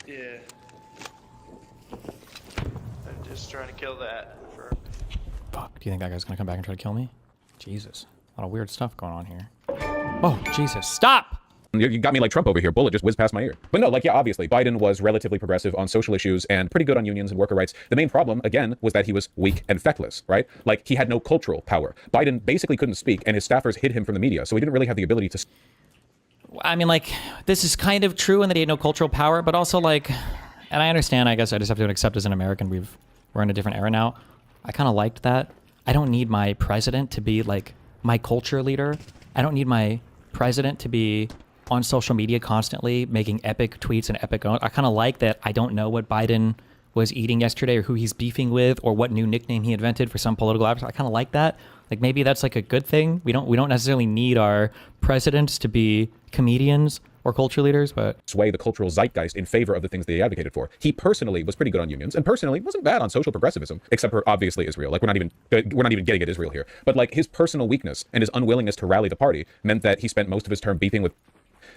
Yeah. I'm just trying to kill that. Fuck, do you think that guy's gonna come back and try to kill me? Jesus. A lot of weird stuff going on here. Oh, Jesus. Stop! You got me like Trump over here. Bullet just whizzed past my ear. But no, like, yeah, obviously, Biden was relatively progressive on social issues and pretty good on unions and worker rights. The main problem, again, was that he was weak and feckless, right? Like, he had no cultural power. Biden basically couldn't speak, and his staffers hid him from the media, so he didn't really have the ability to... I mean, like, this is kind of true in that he had no cultural power, but also, like, and I understand, I guess I just have to accept as an American, we're in a different era now. I kind of liked that. I don't need my president to be, like, my culture leader. I don't need my president to be on social media constantly making epic tweets and epic... I kind of like that I don't know what Biden was eating yesterday or who he's beefing with or what new nickname he invented for some political adversary. I kind of like that. Like, maybe that's like a good thing. We don't necessarily need our presidents to be comedians or culture leaders, but... sway the cultural zeitgeist in favor of the things they advocated for. He personally was pretty good on unions and personally wasn't bad on social progressivism, except for obviously Israel. Like, we're not even getting at Israel here. But like, his personal weakness and his unwillingness to rally the party meant that he spent most of his term beefing with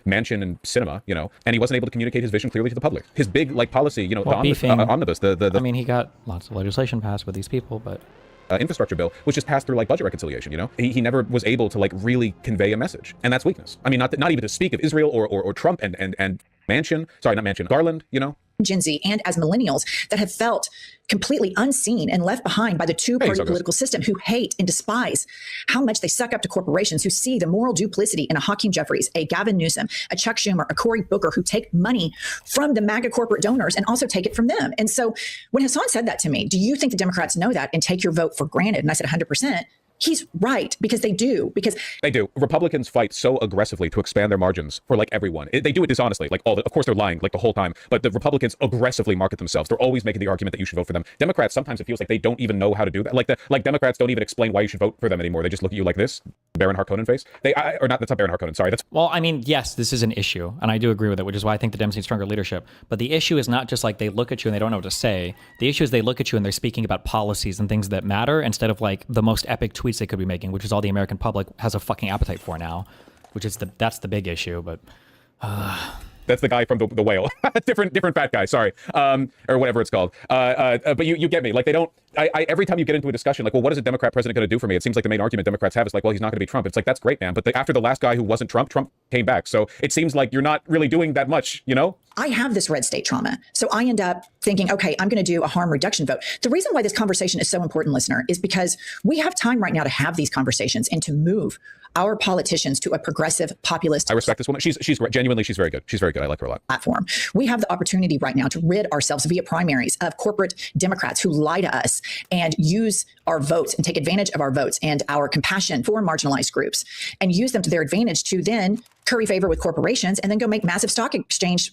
Manchin and cinema, you know, and he wasn't able to communicate his vision clearly to the public. His big like policy, you know, well, the omnibus, I mean, he got lots of legislation passed with these people, but infrastructure bill, which just passed through like budget reconciliation. You know, he never was able to like really convey a message, and that's weakness. I mean, not even to speak of Israel or Trump and Manchin. Sorry, not Manchin. Garland. You know. Gen Z and as millennials that have felt completely unseen and left behind by the two-party political system, who hate and despise how much they suck up to corporations, who see the moral duplicity in a Hakeem Jeffries, a Gavin Newsom, a Chuck Schumer, a Cory Booker, who take money from the MAGA corporate donors and also take it from them. And so when Hassan said that to me, do you think the Democrats know that and take your vote for granted? And I said 100%. He's right, because they do. Republicans fight so aggressively to expand their margins for like everyone. They do it dishonestly, like of course they're lying like the whole time, but the Republicans aggressively market themselves. They're always making the argument that you should vote for them. Democrats, sometimes it feels like they don't even know how to do that. Like Democrats don't even explain why you should vote for them anymore. They just look at you like this, Baron Harkonnen face. That's not Baron Harkonnen. Sorry, that's... Well, I mean, yes, this is an issue, and I do agree with it, which is why I think the Dems need stronger leadership. But the issue is not just like they look at you and they don't know what to say. The issue is they look at you and they're speaking about policies and things that matter instead of like the most epic tweets they could be making, which is all the American public has a fucking appetite for now, which is that's the big issue. But that's the guy from the whale. different fat guy, sorry, or whatever it's called. But you get me. Like, they don't... every time you get into a discussion, like, well, what is a Democrat president going to do for me? It seems like the main argument Democrats have is like, well, he's not going to be Trump. It's like, that's great, man. But after the last guy who wasn't Trump came back. So it seems like you're not really doing that much, you know? I have this red state trauma. So I end up thinking, okay, I'm going to do a harm reduction vote. The reason why this conversation is so important, listener, is because we have time right now to have these conversations and to move our politicians to a progressive populist... I respect this woman. She's genuinely, she's very good. She's very good. I like her a lot. ...platform. We have the opportunity right now to rid ourselves via primaries of corporate Democrats who lie to us and use our votes and take advantage of our votes and our compassion for marginalized groups and use them to their advantage to then curry favor with corporations and then go make massive stock exchange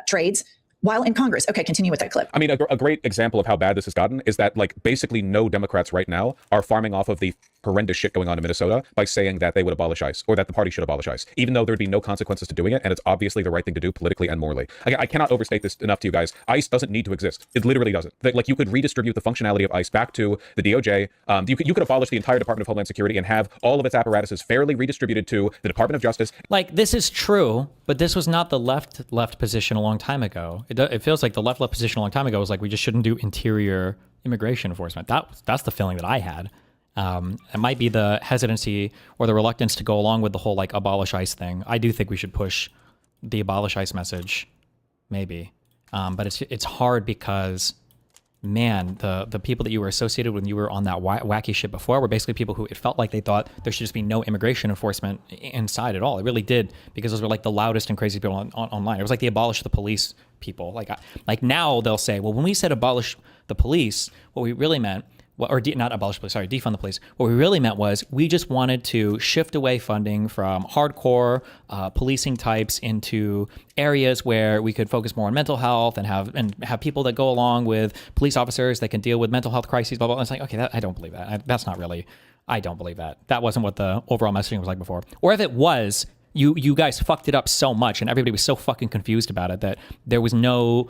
trades while in Congress. Okay, continue with that clip. I mean, a great example of how bad this has gotten is that, like, basically no Democrats right now are farming off of the horrendous shit going on in Minnesota by saying that they would abolish ICE or that the party should abolish ICE, even though there'd be no consequences to doing it, and it's obviously the right thing to do politically and morally. I cannot overstate this enough to you guys. ICE doesn't need to exist. It literally doesn't. Like, you could redistribute the functionality of ICE back to the DOJ. You could abolish the entire Department of Homeland Security and have all of its apparatuses fairly redistributed to the Department of Justice. Like, this is true, but this was not the left position a long time ago. It feels like the left position a long time ago was like, we just shouldn't do interior immigration enforcement. That's the feeling that I had. It might be the hesitancy or the reluctance to go along with the whole like abolish ICE thing. I do think we should push the abolish ICE message, maybe. But it's hard because man, the people that you were associated with when you were on that wacky shit before were basically people who it felt like they thought there should just be no immigration enforcement inside at all. It really did, because those were like the loudest and crazy people online. It was like the abolish the police people. Like now they'll say, well, when we said abolish the police, what we really meant, not abolish the police, sorry, defund the police. What we really meant was we just wanted to shift away funding from hardcore policing types into areas where we could focus more on mental health and have people that go along with police officers that can deal with mental health crises, blah, blah, blah. It's like, okay, I don't believe that. That's not really, I don't believe that. That wasn't what the overall messaging was like before. Or if it was, you guys fucked it up so much and everybody was so fucking confused about it that there was no...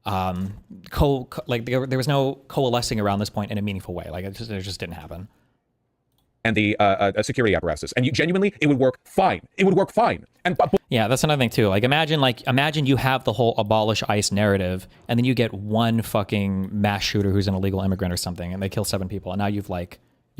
there was no coalescing around this point in a meaningful way. Like it just didn't happen. And the security apparatus, and genuinely, it would work fine. It would work fine. And yeah, that's another thing too. Imagine you have the whole abolish ICE narrative, and then you get one fucking mass shooter who's an illegal immigrant or something, and they kill 7 people, and now you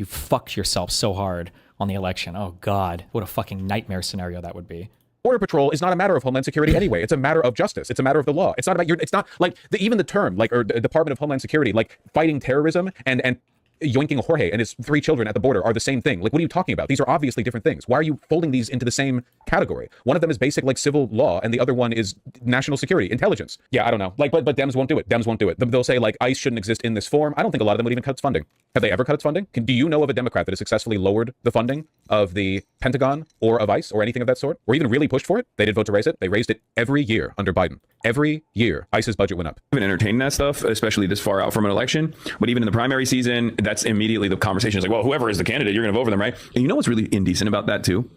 fucked yourself so hard on the election. Oh God, what a fucking nightmare scenario that would be. Border Patrol is not a matter of Homeland Security anyway. It's a matter of justice. It's a matter of the law. It's not about it's not like even the term, or the Department of Homeland Security, like fighting terrorism and yoinking Jorge and his 3 children at the border are the same thing. Like, what are you talking about? These are obviously different things. Why are you folding these into the same category? One of them is basic, civil law, and the other one is national security, intelligence. Yeah, I don't know. But Dems won't do it. Dems won't do it. They'll say, ICE shouldn't exist in this form. I don't think a lot of them would even cut its funding. Have they ever cut its funding? Do you know of a Democrat that has successfully lowered the funding of the Pentagon or of ICE or anything of that sort? Or even really pushed for it? They did vote to raise it. They raised it every year under Biden. Every year, ICE's budget went up. I've been entertaining that stuff, especially this far out from an election. But even in the primary season, that's immediately the conversation is like, well, whoever is the candidate, you're going to vote for them, right? And you know what's really indecent about that too?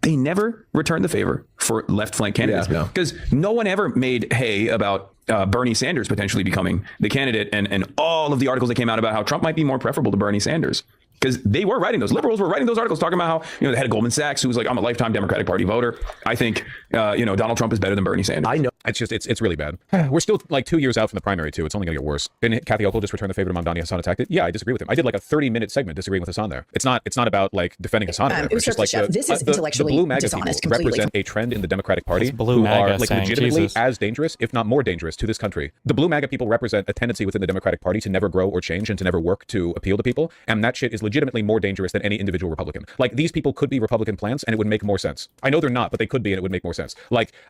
They never return the favor for left flank candidates, because no one ever made hay about Bernie Sanders potentially becoming the candidate, and all of the articles that came out about how Trump might be more preferable to Bernie Sanders. Because they were writing those. Liberals were writing those articles talking about how, the head of Goldman Sachs, who was like, I'm a lifetime Democratic Party voter. I think, Donald Trump is better than Bernie Sanders. I know. It's really bad. We're still 2 years out from the primary too. It's only gonna get worse. Didn't Kathy Hochul just return the favor to Mamdani Hassan attacked it? Yeah, I disagree with him. I did a 30-minute segment disagreeing with Hassan there. It's not about defending Hassan. It's just this is intellectually the blue MAGA dishonest people completely. represent a trend in the Democratic Party blue who MAGA are saying, legitimately Jesus. as dangerous, if not more dangerous, to this country. The blue MAGA people represent a tendency within the Democratic Party to never grow or change and to never work to appeal to people, and that shit is legitimately more dangerous than any individual Republican. These people could be Republican plants and it would make more sense. I know they're not, but they could be, and it would make more sense.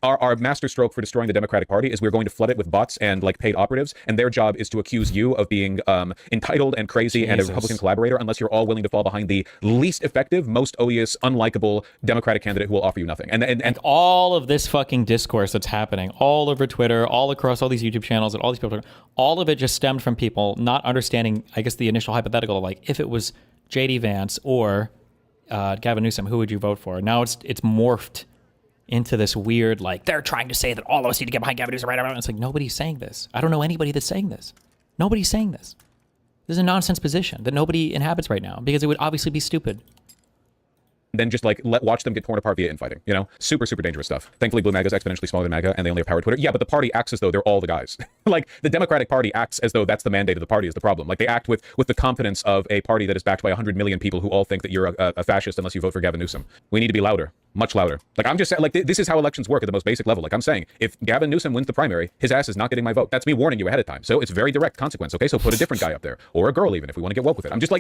Our master stroke for destroying the Democratic Party is we're going to flood it with bots and paid operatives, and their job is to accuse you of being entitled and crazy and a Republican collaborator, unless you're all willing to fall behind the least effective, most odious, unlikable Democratic candidate who will offer you nothing. And all of this fucking discourse that's happening all over Twitter, all across all these YouTube channels, and all these people, all of it just stemmed from people not understanding, I guess, the initial hypothetical of if it was JD Vance or Gavin Newsom, who would you vote for? Now it's morphed into this weird, they're trying to say that all of us need to get behind Gavin Newsom right now. It's nobody's saying this. I don't know anybody that's saying this. Nobody's saying this. This is a nonsense position that nobody inhabits right now because it would obviously be stupid. then just watch them get torn apart via infighting. Super dangerous stuff. Thankfully, Blue MAGA is exponentially smaller than MAGA, and they only have power Twitter. Yeah, but the party acts as though they're all the guys. The Democratic Party acts as though that's the mandate of the party is the problem. They act with the confidence of a party that is backed by 100 million people who all think that you're a fascist unless you vote for Gavin Newsom. We need to be louder, much louder. I'm just saying, this is how elections work at the most basic level. I'm saying, if Gavin Newsom wins the primary, his ass is not getting my vote. That's me warning you ahead of time. So it's very direct consequence. Okay, so put a different guy up there, or a girl even, if we want to get woke with it. I'm just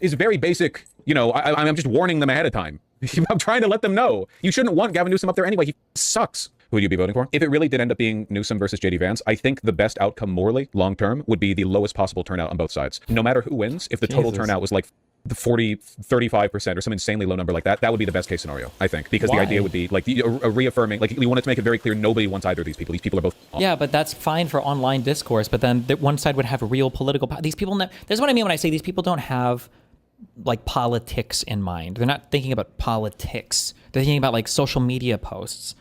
it's very basic. I'm just warning them ahead of time. I'm trying to let them know. You shouldn't want Gavin Newsom up there anyway. He sucks. Who would you be voting for? If it really did end up being Newsom versus JD Vance, I think the best outcome morally, long term, would be the lowest possible turnout on both sides. No matter who wins, if the total turnout was the 35% or some insanely low number like that, that would be the best case scenario, I think. Because the idea would be a reaffirming, you wanted to make it very clear nobody wants either of these people. These people are both. Yeah, but that's fine for online discourse. But then one side would have real political power. These people, this is what I mean when I say these people don't have politics in mind. They're not thinking about politics. They're thinking about social media posts.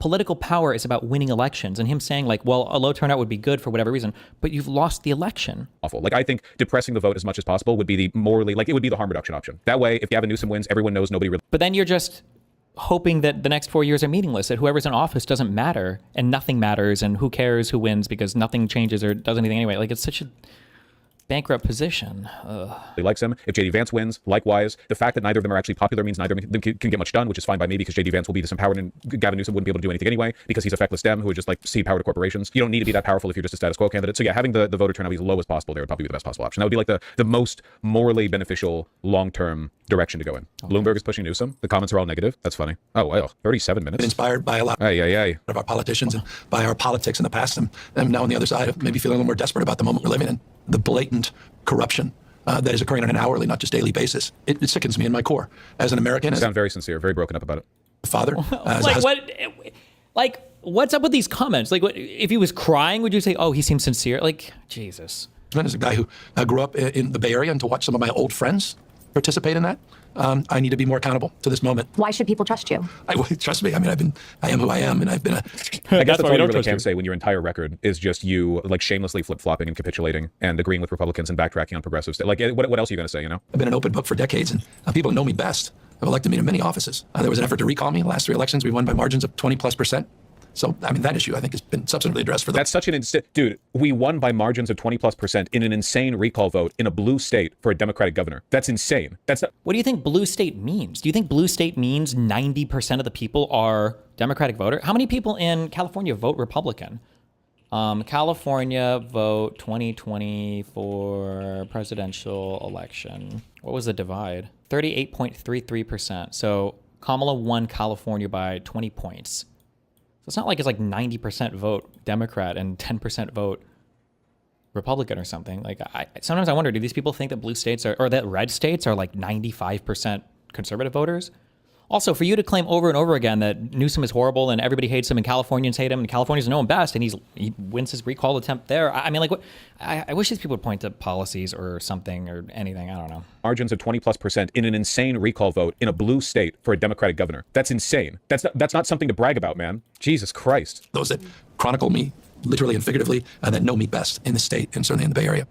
Political power is about winning elections, and him saying a low turnout would be good for whatever reason, but you've lost the election. Awful. I think depressing the vote as much as possible would be the morally, it would be the harm reduction option. That way, if Gavin Newsom wins, everyone knows nobody really. But then you're just hoping that the next 4 years are meaningless, that whoever's in office doesn't matter, and nothing matters, and who cares who wins because nothing changes or does anything anyway. It's such a... Bankrupt position. Ugh. He likes him. If JD Vance wins, likewise. The fact that neither of them are actually popular means neither of them can get much done, which is fine by me because JD Vance will be disempowered and Gavin Newsom wouldn't be able to do anything anyway because he's a feckless Dem who would just like cede power to corporations. You don't need to be that powerful if you're just a status quo candidate. So yeah, having the voter turnout be as low as possible there would probably be the best possible option. That would be like the most morally beneficial long-term direction to go in. Okay. Bloomberg is pushing Newsom. The comments are all negative. That's funny. Oh, well, 37 minutes. Inspired by a lot of our politicians and by our politics in the past, and now on the other side of maybe feeling a little more desperate about the moment we're living in. The blatant corruption that is occurring on an hourly, not just daily basis. It sickens me in my core as an American. You sound very sincere, very broken up about it. Father. What's up with these comments? Like, what, if he was crying, would you say, "Oh, he seems sincere"? Like, Jesus. As a guy who grew up in the Bay Area, and to watch some of my old friends participate in that, I need to be more accountable to this moment. Why should people trust you? Trust me. I mean, I am who I am, and I've been a. I guess that's all you really can say when your entire record is just you like shamelessly flip-flopping and capitulating and agreeing with Republicans and backtracking on progressives. Like, what else are you going to say? You know, I've been an open book for decades, and people who know me best have elected me to many offices. There was an effort to recall me in the last 3 elections. We won by margins of 20+%. So, I mean, that issue, I think, has been substantively addressed for them. That's such an dude, we won by margins of 20+% in an insane recall vote in a blue state for a Democratic governor. That's insane. That's not. What do you think blue state means? Do you think blue state means 90% of the people are Democratic voter? How many people in California vote Republican? California vote 2024 presidential election. What was the divide? 38.33%. So Kamala won California by 20 points. So it's not like it's like 90% vote Democrat and 10% vote Republican or something. Like, sometimes I wonder, do these people think that blue states or that red states are like 95% conservative voters? Also, for you to claim over and over again that Newsom is horrible and everybody hates him and Californians hate him and Californians know him best and he wins his recall attempt there. I mean, like, what? I wish these people would point to policies or something or anything. I don't know. Margins of 20+% in an insane recall vote in a blue state for a Democratic governor. That's insane. That's not something to brag about, man. Jesus Christ. Those that chronicle me literally and figuratively that know me best in the state and certainly in the Bay Area.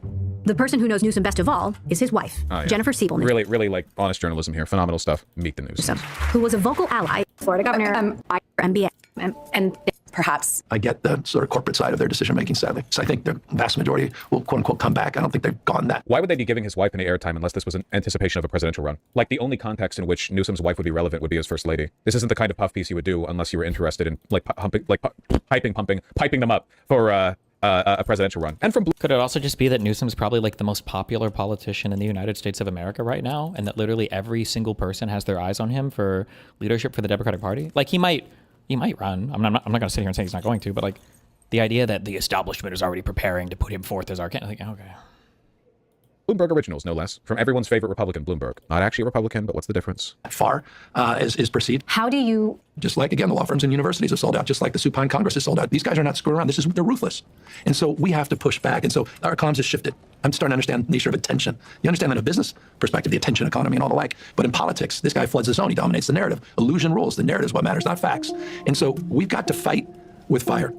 The person who knows Newsom best of all is his wife, Jennifer Siebel. Really like honest journalism here. Phenomenal stuff. Meet the news. Who was a vocal ally, Florida governor, MBA, and perhaps. I get the sort of corporate side of their decision making, sadly. So I think the vast majority will quote unquote come back. I don't think they've gone that. Why would they be giving his wife any airtime unless this was an anticipation of a presidential run? Like, the only context in which Newsom's wife would be relevant would be as first lady. This isn't the kind of puff piece you would do unless you were interested in piping them up for a presidential run. And from could it also just be that Newsom's probably like the most popular politician in the United States of America right now, and that literally every single person has their eyes on him for leadership for the Democratic Party? Like, he might run. I'm not going to sit here and say he's not going to, but like the idea that the establishment is already preparing to put him forth as our candidate, like, okay. Bloomberg originals, no less. From everyone's favorite Republican, Bloomberg. Not actually a Republican, but what's the difference? Far is perceived. How do you... Just like, again, the law firms and universities have sold out, just like the supine Congress has sold out. These guys are not screwing around. They're ruthless. And so we have to push back. And so our comms has shifted. I'm starting to understand the nature of attention. You understand that in a business perspective, the attention economy and all the like. But in politics, this guy floods the zone. He dominates the narrative. Illusion rules. The narrative is what matters, not facts. And so we've got to fight with fire.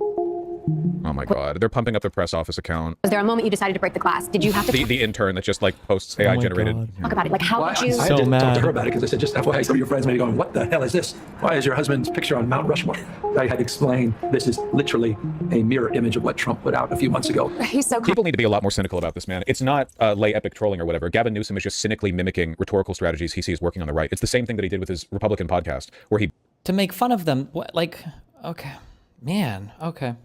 Oh my God. They're pumping up their press office account. Was there a moment you decided to break the glass? Did you have to... The intern that just like posts AI generated. Talk about it. Like, how would you... I had to talk to her about it because I said, just FYI, some of your friends may be going, what the hell is this? Why is your husband's picture on Mount Rushmore? I had explained this is literally a mirror image of what Trump put out a few months ago. He's so... People need to be a lot more cynical about this, man. It's not lay epic trolling or whatever. Gavin Newsom is just cynically mimicking rhetorical strategies he sees working on the right. It's the same thing that he did with his Republican podcast where he... To make fun of them. What, like, okay. Man, okay.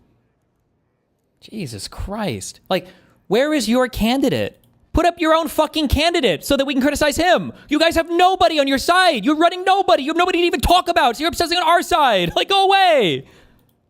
Jesus Christ. Like, where is your candidate? Put up your own fucking candidate so that we can criticize him. You guys have nobody on your side. You're running nobody. You have nobody to even talk about. So you're obsessing on our side. Like, go away.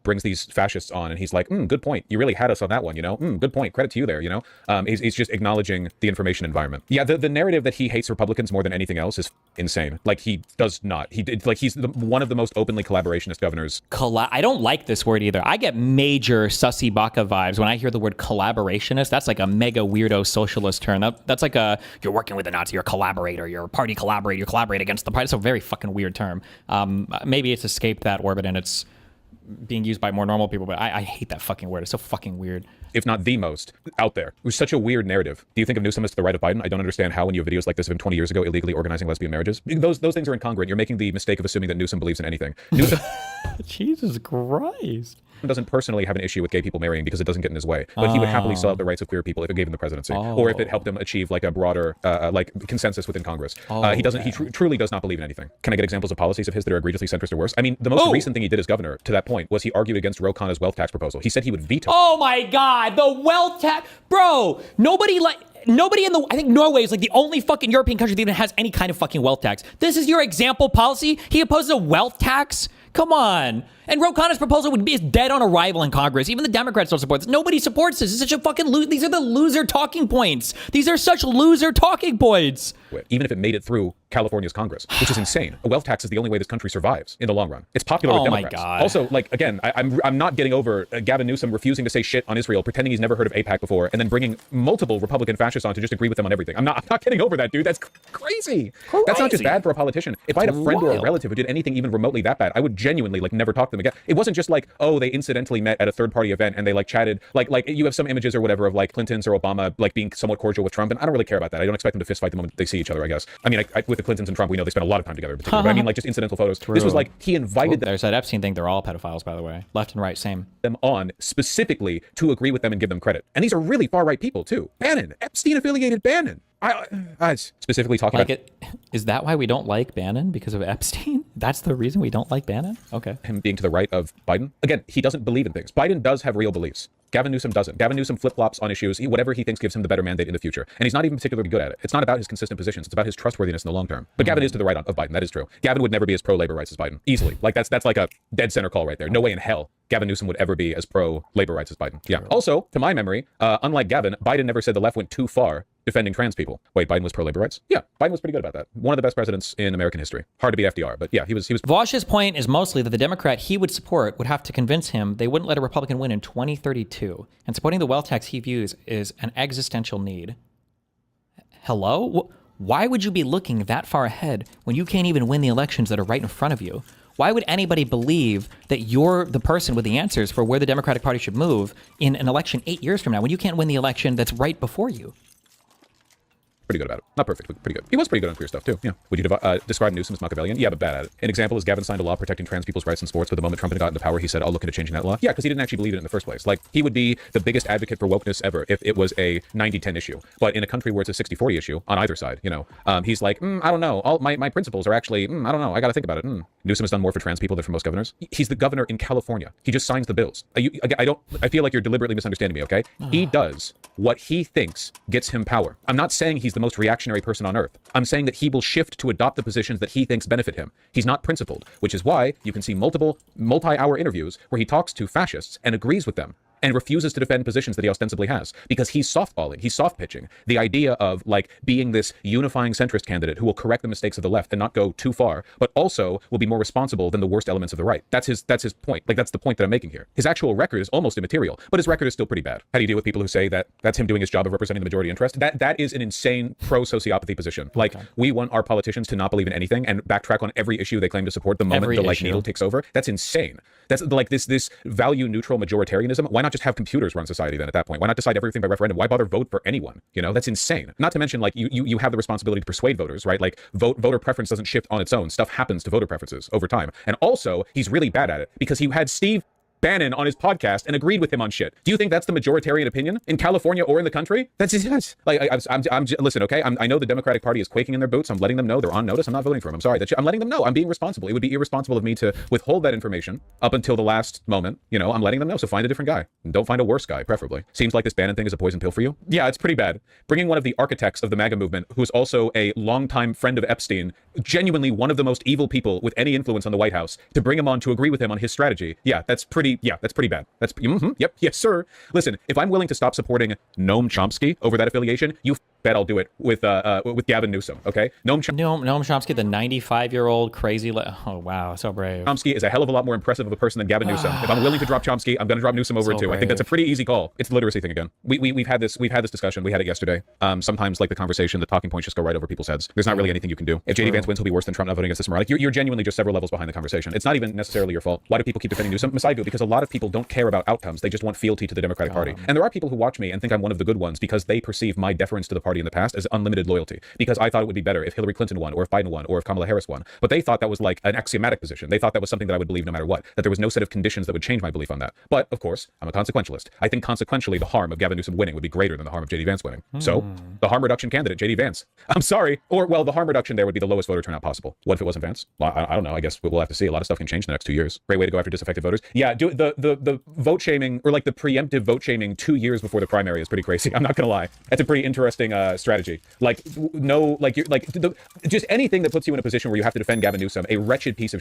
Brings these fascists on and he's like, good point. You really had us on that one, you know? Good point. Credit to you there, you know? He's just acknowledging the information environment. Yeah, the narrative that he hates Republicans more than anything else is insane. Like, he does not. He's one of the most openly collaborationist governors. I don't like this word either. I get major Sussy Baka vibes when I hear the word collaborationist. That's like a mega weirdo socialist term. That's like you're working with a Nazi, you're a collaborator, you're a party collaborator, you collaborate against the party. It's a very fucking weird term. Maybe it's escaped that orbit and it's being used by more normal people, but I hate that fucking word. It's so fucking weird. If not the most out there. It was such a weird narrative. Do you think of Newsom as to the right of Biden? I don't understand how, when you have videos like this of him 20 years ago illegally organizing lesbian marriages. Those things are incongruent. You're making the mistake of assuming that Newsom believes in anything. Newsom Jesus Christ. Doesn't personally have an issue with gay people marrying because it doesn't get in his way, but he would happily sell out the rights of queer people if it gave him the presidency, or if it helped him achieve like a broader like consensus within Congress. He doesn't. He truly does not believe in anything. Can I get examples of policies of his that are egregiously centrist or worse? I mean, the most recent thing he did as governor to that point was he argued against Ro Khanna's wealth tax proposal. He said he would veto. Oh my God, the wealth tax, bro. Nobody in the, I think Norway is like the only fucking European country that even has any kind of fucking wealth tax. This is your example policy? He opposes a wealth tax? Come on. And Ro Khanna's proposal would be dead on arrival in Congress. Even the Democrats don't support this. Nobody supports this. It's such a fucking these are the loser talking points. These are such loser talking points. Even if it made it through California's Congress, which is insane. A wealth tax is the only way this country survives in the long run. It's popular with Democrats. My God. Also, like, again, I'm not getting over Gavin Newsom refusing to say shit on Israel, pretending he's never heard of AIPAC before, and then bringing multiple Republican fascists on to just agree with them on everything. I'm not getting over that, dude. That's crazy. That's not just bad for a politician. If I had a friend or a relative who did anything even remotely that bad, I would genuinely like never talk to them again. It wasn't just like, oh, they incidentally met at a third-party event and they like chatted. Like you have some images or whatever of like Clintons or Obama like being somewhat cordial with Trump, and I don't really care about that. I don't expect them to fist fight the moment they see each other, I guess. I mean, with the Clintons and Trump, we know they spent a lot of time together in particular, but I mean like just incidental photos. This was like he invited them. There's that Epstein thing. They're all pedophiles, by the way. Left and right, same. Them on specifically to agree with them and give them credit. And these are really far-right people too. Bannon, Epstein-affiliated Bannon. I specifically talking like about it. Is that why we don't like Bannon? Because of Epstein? That's the reason we don't like Bannon? Okay. him being to the right of Biden. Again, he doesn't believe in things. Biden does have real beliefs. Gavin Newsom doesn't. Gavin Newsom flip-flops on issues. Whatever he thinks gives him the better mandate in the future. And he's not even particularly good at it. It's not about his consistent positions. It's about his trustworthiness in the long term. But Gavin is to the right of Biden. That is true. Gavin would never be as pro-labor rights as Biden. Easily. Like that's like a dead center call right there. No way in hell Gavin Newsom would ever be as pro-labor rights as Biden. Yeah. Also, to my memory, unlike Gavin, Biden never said the left went too far defending trans people. Wait, Biden was pro-labor rights? Yeah, Biden was pretty good about that. One of the best presidents in American history. Hard to beat FDR, but yeah, he was. Vaush's point is mostly that the Democrat he would support would have to convince him they wouldn't let a Republican win in 2032. And supporting the wealth tax he views is an existential need. Hello? Why would you be looking that far ahead when you can't even win the elections that are right in front of you? Why would anybody believe that you're the person with the answers for where the Democratic Party should move in an election 8 years from now when you can't win the election that's right before you? Pretty good about it. Not perfect, but pretty good. He was pretty good on queer stuff, too. Yeah. Would you describe Newsom as Machiavellian? Yeah, but bad at it. An example is Gavin signed a law protecting trans people's rights in sports, but the moment Trump got into power, he said, I'll look into changing that law. Yeah, because he didn't actually believe in it in the first place. Like, he would be the biggest advocate for wokeness ever if it was a 90-10 issue. But in a country where it's a 60-40 issue, on either side, he's like, I don't know. All my principles are actually, I don't know. I got to think about it. Newsom has done more for trans people than for most governors. He's the governor in California. He just signs the bills. I feel like you're deliberately misunderstanding me, okay? He does what he thinks gets him power. I'm not saying he's the most reactionary person on earth. I'm saying that he will shift to adopt the positions that he thinks benefit him. He's not principled, which is why you can see multiple multi-hour interviews where he talks to fascists and agrees with them and refuses to defend positions that he ostensibly has because he's softballing, he's soft pitching the idea of like being this unifying centrist candidate who will correct the mistakes of the left and not go too far, but also will be more responsible than the worst elements of the right. That's his point. Like that's the point that I'm making here. His actual record is almost immaterial, but his record is still pretty bad. How do you deal with people who say that that's him doing his job of representing the majority interest? That is an insane pro-sociopathy position. Like we want our politicians to not believe in anything and backtrack on every issue they claim to support the moment the like needle takes over. That's insane. That's like this value neutral majoritarianism. Why not just have computers run society then at that point? Why not decide everything by referendum? Why bother vote for anyone? That's insane. Not to mention like you have the responsibility to persuade voters, right? Like voter preference doesn't shift on its own. Stuff happens to voter preferences over time. And also he's really bad at it because he had Steve Bannon on his podcast and agreed with him on shit. Do you think that's the majoritarian opinion in California or in the country? That's like I'm listen, okay. I know the Democratic Party is quaking in their boots. I'm letting them know they're on notice. I'm not voting for him. I'm sorry. I'm letting them know. I'm being responsible. It would be irresponsible of me to withhold that information up until the last moment. I'm letting them know. So find a different guy. And don't find a worse guy, preferably. Seems like this Bannon thing is a poison pill for you. Yeah, it's pretty bad. Bringing one of the architects of the MAGA movement, who's also a longtime friend of Epstein, genuinely one of the most evil people with any influence on the White House, to bring him on to agree with him on his strategy. Yeah, that's pretty bad. That's yep, yes, sir. Listen, if I'm willing to stop supporting Noam Chomsky over that affiliation, you bet I'll do it with Gavin Newsom. Okay, Noam Chomsky, the 95-year-old crazy. Oh wow, so brave. Chomsky is a hell of a lot more impressive of a person than Gavin Newsom. If I'm willing to drop Chomsky, I'm going to drop Newsom over it too. Brave. I think that's a pretty easy call. It's the literacy thing again. We've had this discussion. We had it yesterday. Sometimes like the conversation, the talking points just go right over people's heads. There's not really anything you can do. If JD Vance wins, he'll be worse than Trump not voting against this moronic. You're genuinely just several levels behind the conversation. It's not even necessarily your fault. Why do people keep defending Newsom? I do, because a lot of people don't care about outcomes. They just want fealty to the Democratic Party. And there are people who watch me and think I'm one of the good ones because they perceive my deference to the party party in the past as unlimited loyalty, because I thought it would be better if Hillary Clinton won, or if Biden won, or if Kamala Harris won. But they thought that was like an axiomatic position. They thought that was something that I would believe no matter what, that there was no set of conditions that would change my belief on that. But of course, I'm a consequentialist. I think consequentially the harm of Gavin Newsom winning would be greater than the harm of JD Vance winning. So the harm reduction candidate, JD Vance. I'm sorry. Or, well, the harm reduction there would be the lowest voter turnout possible. What if it wasn't Vance? Well, I don't know. I guess we'll have to see. A lot of stuff can change in the next 2 years. Great way to go after disaffected voters. Yeah, do the vote shaming, or like the preemptive vote shaming 2 years before the primary is pretty crazy. I'm not gonna lie. That's a pretty interesting strategy. Like, no, like, you're like just anything that puts you in a position where you have to defend Gavin Newsom, a wretched piece of